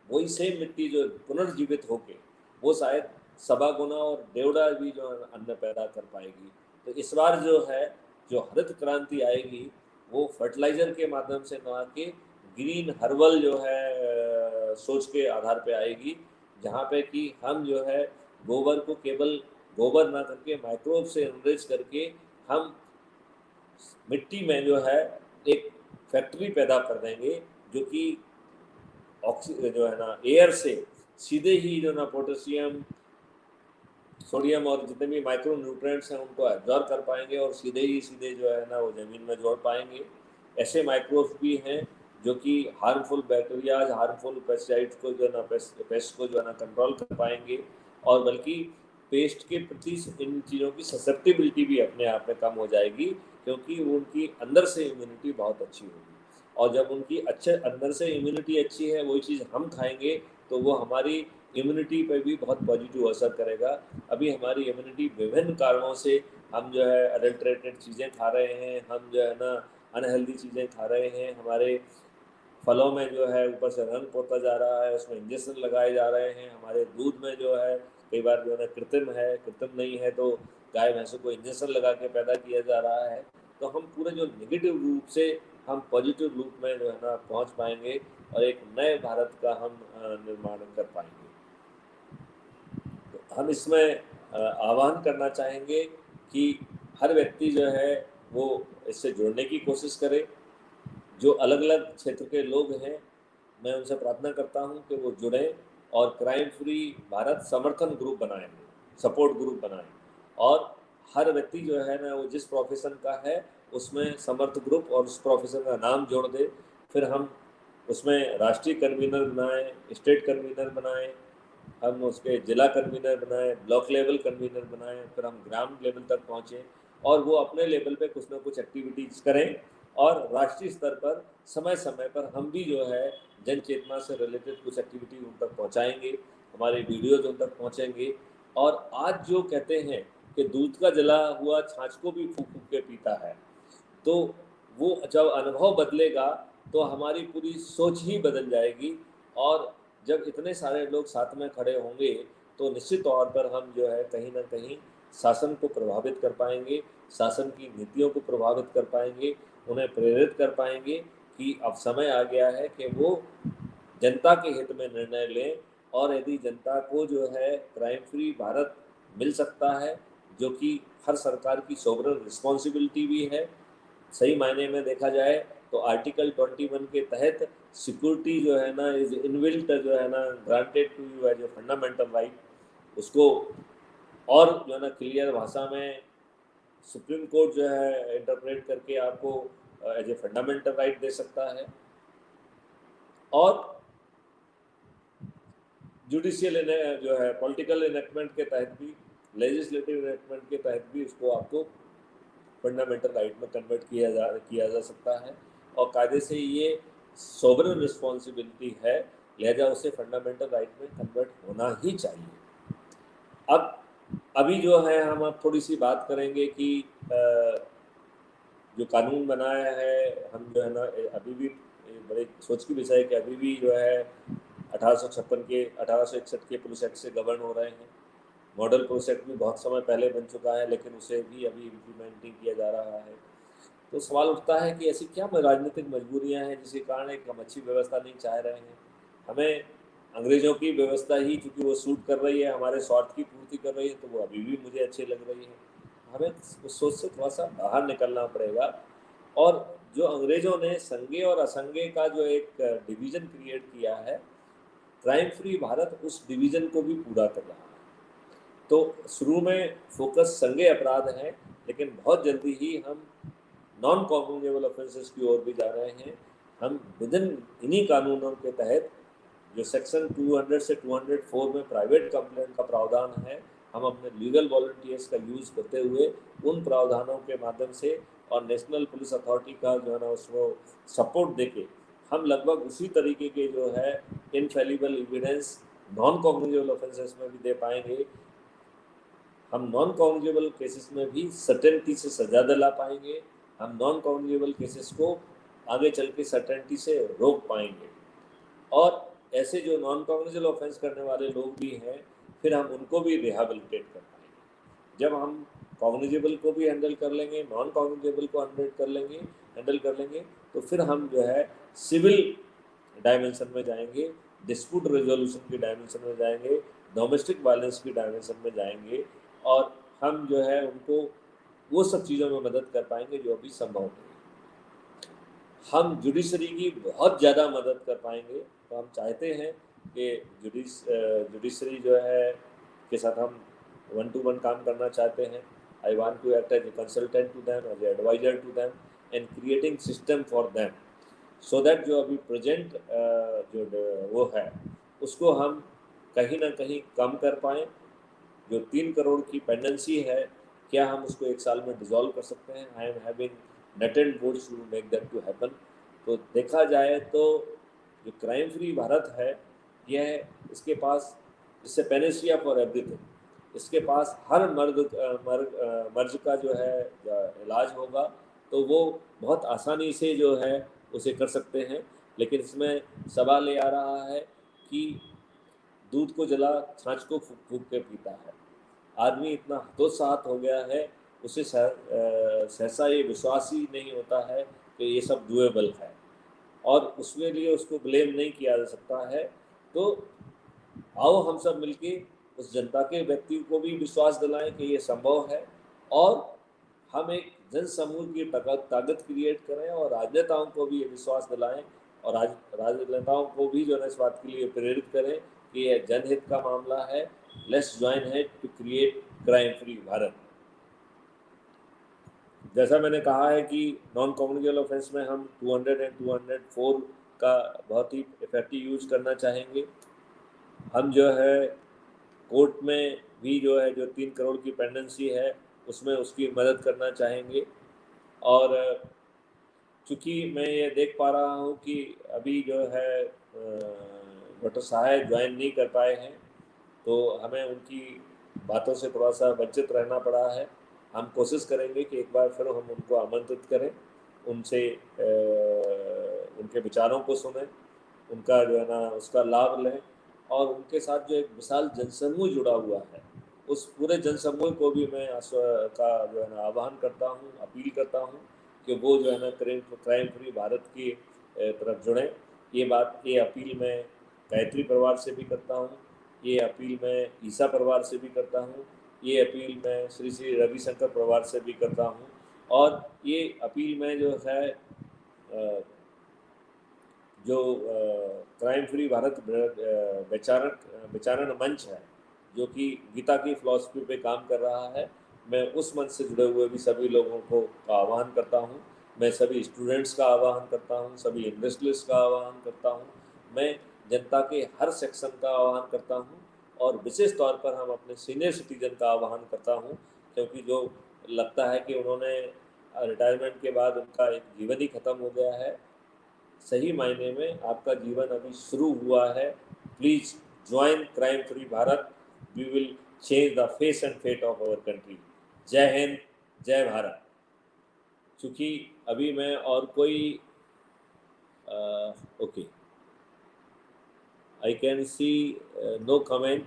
वही सेम मिट्टी जो पुनर्जीवित होके वो शायद सवा गुना और डेढ़ भी जो अन्न पैदा कर पाएगी। तो इस बार जो है जो हरित क्रांति आएगी वो फर्टिलाइजर के माध्यम से ना कि ग्रीन हर्बल जो है सोच के आधार पे आएगी, जहाँ पे कि हम जो है गोबर को केवल गोबर ना करके माइक्रोब से एनरिच करके हम मिट्टी में जो है एक फैक्ट्री पैदा कर देंगे, जो कि ऑक्सी जो है ना एयर से सीधे ही जो ना पोटेशियम, सोडियम और जितने भी माइक्रो न्यूट्रिएंट्स हैं उनको एब्जॉर्ब कर पाएंगे और सीधे जो है ना वो ज़मीन में जोड़ पाएंगे। ऐसे माइक्रोब्स भी हैं जो कि हार्मफुल बैक्टीरियाज, हार्मफुल पेस्टिसाइड्स को जो है ना पेस्ट को जो है ना कंट्रोल कर पाएंगे, और बल्कि पेस्ट के प्रति इन चीज़ों की ससेप्टिबिलिटी भी अपने आप में कम हो जाएगी, क्योंकि उनकी अंदर से इम्यूनिटी बहुत अच्छी होगी। और जब उनकी अच्छे अंदर से इम्यूनिटी अच्छी है, वही चीज़ हम खाएंगे तो वो हमारी इम्यूनिटी पे भी बहुत पॉजिटिव असर करेगा। अभी हमारी इम्यूनिटी विभिन्न कारणों से, हम जो है अडल्ट्रेटेड चीज़ें खा रहे हैं, हम जो है ना अनहेल्दी चीज़ें खा रहे हैं, हमारे फलों में जो है ऊपर से रंग पोता जा रहा है, उसमें इंजेक्शन लगाए जा रहे हैं, हमारे दूध में जो है कई बार जो है ना कृत्रिम है, कृत्रिम नहीं है तो गाय भैंसों को इंजेक्शन लगा के पैदा किया जा रहा है। तो हम पूरे जो नेगेटिव रूप से हम पॉजिटिव रूप में जो है ना पहुंच पाएंगे और एक नए भारत का हम निर्माण कर पाएंगे। तो हम इसमें आह्वान करना चाहेंगे कि हर व्यक्ति जो है वो इससे जुड़ने की कोशिश करे। जो अलग अलग क्षेत्र के लोग हैं, मैं उनसे प्रार्थना करता हूं कि वो जुड़ें और क्राइम फ्री भारत समर्थन ग्रुप बनाएं, सपोर्ट ग्रुप बनाएं, और हर व्यक्ति जो है ना वो जिस प्रोफेशन का है उसमें समर्थ ग्रुप और उस प्रोफेशन का नाम जोड़ दे। फिर हम उसमें राष्ट्रीय कन्वीनर बनाएं, स्टेट कन्वीनर बनाएं, हम उसके जिला कन्वीनर बनाएं, ब्लॉक लेवल कन्वीनर बनाएं, फिर हम ग्राम लेवल तक पहुँचें और वो अपने लेवल पे कुछ ना कुछ एक्टिविटीज़ करें और राष्ट्रीय स्तर पर समय समय पर हम भी जो है जन चेतना से रिलेटेड कुछ एक्टिविटी उन तक पहुंचाएंगे, हमारे वीडियोज उन तक पहुंचेंगे। और आज जो कहते हैं कि दूध का जला हुआ छाछ को भी फूंक फूंक के पीता है, तो वो जब अनुभव बदलेगा तो हमारी पूरी सोच ही बदल जाएगी। और जब इतने सारे लोग साथ में खड़े होंगे तो निश्चित तौर पर हम जो है कहीं ना कहीं शासन को प्रभावित कर पाएंगे, शासन की नीतियों को प्रभावित कर पाएंगे, उन्हें प्रेरित कर पाएंगे कि अब समय आ गया है कि वो जनता के हित में निर्णय लें। और यदि जनता को जो है क्राइम फ्री भारत मिल सकता है, जो कि हर सरकार की सोवरेन रिस्पॉन्सिबिलिटी भी है, सही मायने में देखा जाए तो आर्टिकल 21 के तहत सिक्योरिटी जो है ना इज इनबिल्ट जो है ना granted to you as a fundamental right, उसको और जो है ना क्लियर भाषा में सुप्रीम कोर्ट जो है इंटरप्रेट करके आपको एज ए फंडामेंटल राइट दे सकता है। और जुडिशियल जो है पॉलिटिकल इनेक्टमेंट के तहत भी, लेजिस्लेटिव इनेक्टमेंट के तहत भी उसको आपको फंडामेंटल राइट में कन्वर्ट किया जा सकता है। और कायदे से ये सोवरेन रिस्पॉन्सिबिलिटी है, लिहाजा उसे फंडामेंटल राइट में कन्वर्ट होना ही चाहिए। अब अभी जो है हम अब थोड़ी सी बात करेंगे कि जो कानून बनाया है, हम जो है ना अभी भी बड़े सोच की विषय है कि अभी भी जो है 1861 के पुलिस एक्ट से गवर्न हो रहे हैं। मॉडल पुलिस एक्ट भी बहुत समय पहले बन चुका है, लेकिन उसे भी अभी इम्प्लीमेंटिंग किया जा रहा है। तो सवाल उठता है कि ऐसी क्या राजनीतिक मजबूरियां हैं जिसके कारण एक हम अच्छी व्यवस्था नहीं चाह रहे हैं। हमें अंग्रेजों की व्यवस्था ही चूंकि वो सूट कर रही है, हमारे स्वार्थ की पूर्ति कर रही है, तो वो अभी भी मुझे अच्छी लग रही है। हमें उस सोच से थोड़ा सा बाहर निकलना पड़ेगा। और जो अंग्रेजों ने संघीय और असंघीय का जो एक डिवीजन क्रिएट किया है, क्राइम फ्री भारत उस डिवीजन को भी पूरा कर रहा है। तो शुरू में फोकस संज्ञेय अपराध है, लेकिन बहुत जल्दी ही हम नॉन कॉग्निजेबल ऑफेंसेस की ओर भी जा रहे हैं। हम विदिन इन्हीं कानूनों के तहत जो सेक्शन 200 से 204 में प्राइवेट कंप्लेंट का प्रावधान है, हम अपने लीगल वॉलंटियर्स का यूज़ करते हुए उन प्रावधानों के माध्यम से और नेशनल पुलिस अथॉरिटी का जो है ना उसको सपोर्ट देके हम लगभग उसी तरीके के जो है infallible evidence non cognizable offences में भी दे पाएंगे। हम नॉन कॉग्निजेबल केसेस में भी सर्टेनिटी से सजा दिला पाएंगे, हम नॉन कॉग्निजेबल केसेस को आगे चल के सर्टेनिटी से रोक पाएंगे। और ऐसे जो नॉन कॉग्निजेबल ऑफेंस करने वाले लोग भी हैं, फिर हम उनको भी रिहेबिलिटेट कर पाएंगे। जब हम कॉग्निजेबल को भी हैंडल कर लेंगे, नॉन कॉग्निजेबल को हैंडल कर लेंगे, तो फिर हम जो है सिविल डायमेंशन में जाएंगे, डिस्प्यूट रेजोल्यूशन की डायमेंशन में जाएंगे, डोमेस्टिक वायलेंस की डायमेंशन में जाएंगे। और हम जो है उनको वो सब चीज़ों में मदद कर पाएंगे जो अभी संभव नहीं है। हम जुडिशरी की बहुत ज़्यादा मदद कर पाएंगे। तो हम चाहते हैं कि जुडिशरी जो है के साथ हम 1 to 1 काम करना चाहते हैं। I want to act as a consultant to them, as a advisor to them, and creating system for them, so that जो अभी प्रेजेंट जो वो है उसको हम कहीं ना कहीं कम कर पाएँ। जो 3 करोड़ की पेंडेंसी है, क्या हम उसको 1 साल में डिसॉल्व कर सकते हैं? I am having net and boards to make that to happen. तो देखा जाए तो जो क्राइम फ्री भारत है, यह इसके पास इससे पैनेसिया फॉर एवरीथिंग, इसके पास हर मर्ज का जो है इलाज होगा, तो वो बहुत आसानी से जो है उसे कर सकते हैं। लेकिन इसमें सवाल ये आ रहा है कि दूध को जला छाछ को फूक फूक के पीता है। आदमी इतना हतोत्साहित हो गया है, उसे सहसा ये विश्वास ही नहीं होता है कि ये सब डूएबल है, और उसके लिए उसको ब्लेम नहीं किया जा सकता है। तो आओ हम सब मिलके उस जनता के व्यक्ति को भी विश्वास दिलाएं कि ये संभव है, और हम एक जन समूह की ताकत क्रिएट करें और राजनेताओं को भी ये विश्वास दिलाएं, और राजनेताओं को भी जो है इस बात के लिए प्रेरित करें कि यह जनहित का मामला है। लेट्स ज्वाइन है to create crime free Bharat. जैसा मैंने कहा है कि नॉन कॉम्युनिकेबल ऑफेंस में हम 200 एंड 204 का बहुत ही इफेक्टिव यूज करना चाहेंगे। हम जो है कोर्ट में भी जो है जो 3 करोड़ की पेंडेंसी है उसमें उसकी मदद करना चाहेंगे। और चूँकि मैं ये देख पा रहा हूँ कि अभी जो है डॉक्टर सहाय ज्वाइन नहीं कर पाए हैं, तो हमें उनकी बातों से थोड़ा सा वंचित रहना पड़ा है। हम कोशिश करेंगे कि एक बार फिर हम उनको आमंत्रित करें, उनसे उनके विचारों को सुनें, उनका जो है ना उसका लाभ लें, और उनके साथ जो एक विशाल जनसमूह जुड़ा हुआ है, उस पूरे जनसमूह को भी मैं का जो है ना आह्वान करता हूँ, अपील करता हूँ कि वो जो है ना क्राइम फ्री भारत की तरफ जुड़ें। ये अपील मैं गायत्री परिवार से भी करता हूँ, ये अपील मैं ईसा परिवार से भी करता हूँ, ये अपील मैं श्री श्री रविशंकर परिवार से भी करता हूँ, और ये अपील मैं जो है जो क्राइम फ्री भारत विचारण मंच है, जो कि गीता की फिलॉसफी पे काम कर रहा है, मैं उस मंच से जुड़े हुए भी सभी लोगों को का आह्वान करता हूँ। मैं सभी स्टूडेंट्स का आह्वान करता हूँ, सभी इंडस्ट्रियलिस्ट का आह्वान करता हूँ, मैं जनता के हर सेक्शन का आह्वान करता हूँ, और विशेष तौर पर हम अपने सीनियर सिटीजन का आह्वान करता हूँ, क्योंकि जो लगता है कि उन्होंने रिटायरमेंट के बाद उनका एक जीवन ही खत्म हो गया है, सही मायने में आपका जीवन अभी शुरू हुआ है। Please join crime free Bharat, we will change the face and fate of our country. जय हिंद, जय भारत। चूँकि अभी मैं और कोई okay, I can see no comment,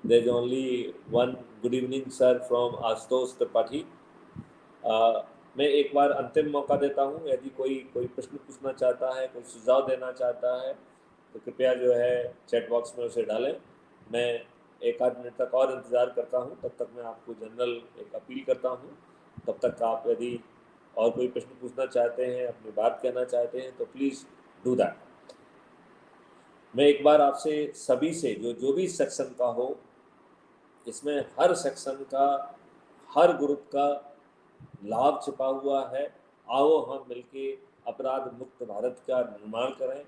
there is only one good evening sir from Ashutosh Tripathi. मैं एक बार अंतिम मौका देता हूँ, यदि कोई कोई प्रश्न पूछना चाहता है, कोई सुझाव देना चाहता है, तो कृपया जो है चैट बॉक्स में उसे डालें। मैं एक आध मिनट तक और इंतज़ार करता हूँ, तब तक मैं आपको जनरल एक अपील करता हूँ। तब तक आप यदि और कोई प्रश्न पूछना चाहते हैं, अपनी बात कहना चाहते हैं, तो प्लीज़ डू दैट। मैं एक बार आपसे सभी से, जो जो भी सेक्शन का हो, इसमें हर सेक्शन का, हर ग्रुप का लाभ छिपा हुआ है। आओ हम मिलके अपराध मुक्त भारत का निर्माण करें।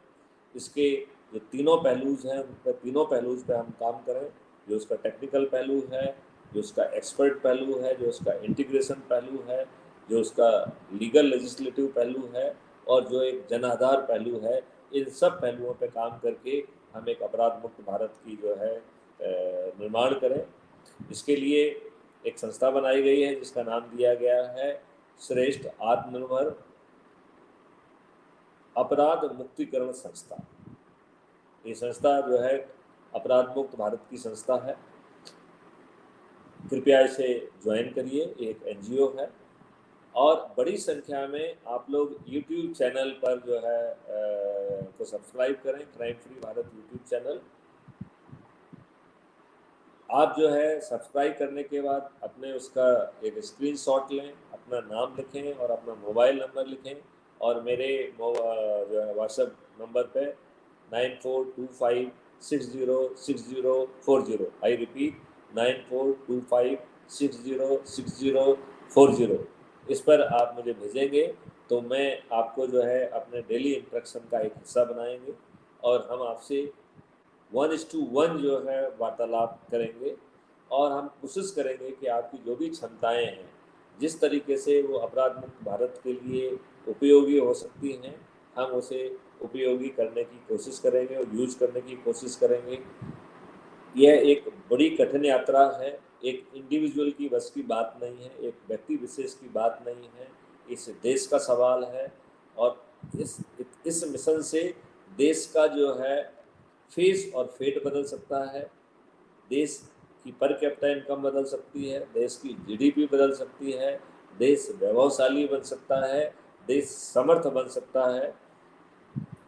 इसके जो तीनों पहलूज हैं, उन पर तीनों पहलूज पे हम काम करें। जो उसका टेक्निकल पहलू है, जो उसका एक्सपर्ट पहलू है, जो उसका इंटीग्रेशन पहलू है, जो उसका लीगल लेजिस्लेटिव पहलू है, और जो एक जनाधार पहलू है, इन सब पहलुओं पे काम करके हम एक अपराध मुक्त भारत की जो है निर्माण करें। इसके लिए एक संस्था बनाई गई है जिसका नाम दिया गया है श्रेष्ठ आत्मनिर्भर अपराध मुक्तिकरण संस्था। ये संस्था जो है अपराध मुक्त भारत की संस्था है। कृपया इसे ज्वाइन करिए, एक एनजीओ है, और बड़ी संख्या में आप लोग यूट्यूब चैनल पर जो है को सब्सक्राइब करें, crime free Bharat YouTube channel. आप जो है सब्सक्राइब करने के बाद अपने उसका एक स्क्रीनशॉट लें, अपना नाम लिखें और अपना मोबाइल नंबर लिखें, और मेरे जो है व्हाट्सएप नंबर पे 9425606040, आई रिपीट 9425606040, इस पर आप मुझे भेजेंगे तो मैं आपको जो है अपने डेली इंटरेक्शन का एक हिस्सा बनाएंगे, और हम आपसे 1:1 जो है वार्तालाप करेंगे, और हम कोशिश करेंगे कि आपकी जो भी क्षमताएं हैं, जिस तरीके से वो अपराध मुक्त भारत के लिए उपयोगी हो सकती हैं, हम उसे उपयोगी करने की कोशिश करेंगे और यूज करने की कोशिश करेंगे। यह एक बड़ी कठिन यात्रा है, एक इंडिविजुअल की बस की बात नहीं है, एक व्यक्ति विशेष की बात नहीं है, इस देश का सवाल है, और इस मिशन से देश का जो है फेस और फेट बदल सकता है, देश की पर कैपिटा इनकम बदल सकती है, देश की जीडीपी बदल सकती है, देश वैभवशाली बन सकता है, देश समर्थ बन सकता है।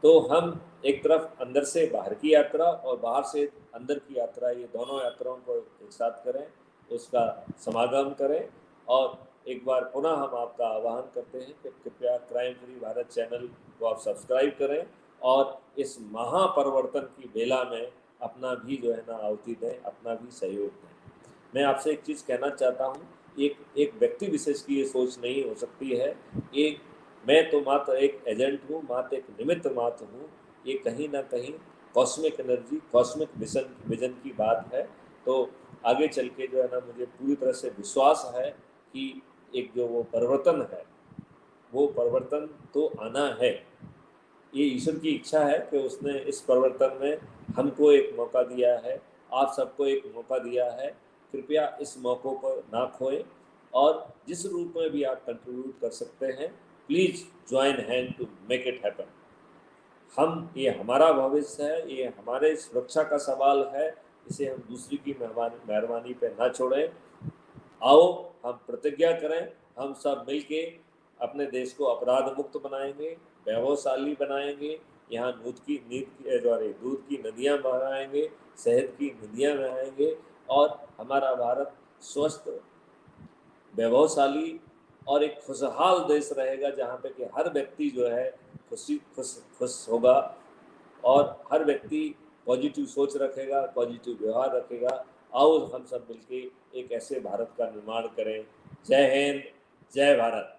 तो हम एक तरफ अंदर से बाहर की यात्रा और बाहर से अंदर की यात्रा, ये दोनों यात्राओं को एक साथ करें, उसका समागम करें, और एक बार पुनः हम आपका आह्वान करते हैं कि कृपया क्राइम फ्री भारत चैनल को आप सब्सक्राइब करें, और इस महापरिवर्तन की बेला में अपना भी जो है ना आहुति दें, अपना भी सहयोग दें। मैं आपसे एक चीज़ कहना चाहता हूँ, एक एक व्यक्ति विशेष की ये सोच नहीं हो सकती है। एक मैं तो मात्र एक एजेंट हूँ, मात्र एक निमित्त मात्र हूँ। ये कहीं ना कहीं कॉस्मिक एनर्जी, कॉस्मिक विजन की बात है। तो आगे चल के जो है ना मुझे पूरी तरह से विश्वास है कि एक जो वो परिवर्तन है वो परिवर्तन तो आना है। ये ईश्वर की इच्छा है कि उसने इस परिवर्तन में हमको एक मौका दिया है, आप सबको एक मौका दिया है। कृपया इस मौक़ों पर ना खोएं और जिस रूप में भी आप कंट्रीब्यूट कर सकते हैं, please join hand to make it happen. ये हमारा भविष्य है, ये हमारे सुरक्षा का सवाल है, इसे हम दूसरी की मेहरबानी पे ना छोड़ें। आओ हम प्रतिज्ञा करें, हम सब मिलके अपने देश को अपराध मुक्त बनाएंगे, वैभवशाली बनाएंगे, यहाँ दूध की नदियाँ बहाएंगे, शहद की नदियाँ बहाएंगे और हमारा भारत स्वस्थ, वैभवशाली और एक खुशहाल देश रहेगा, जहाँ पे कि हर व्यक्ति जो है खुश होगा और हर व्यक्ति पॉजिटिव सोच रखेगा, पॉजिटिव व्यवहार रखेगा। आओ हम सब मिलके एक ऐसे भारत का निर्माण करें। जय हिंद, जय भारत।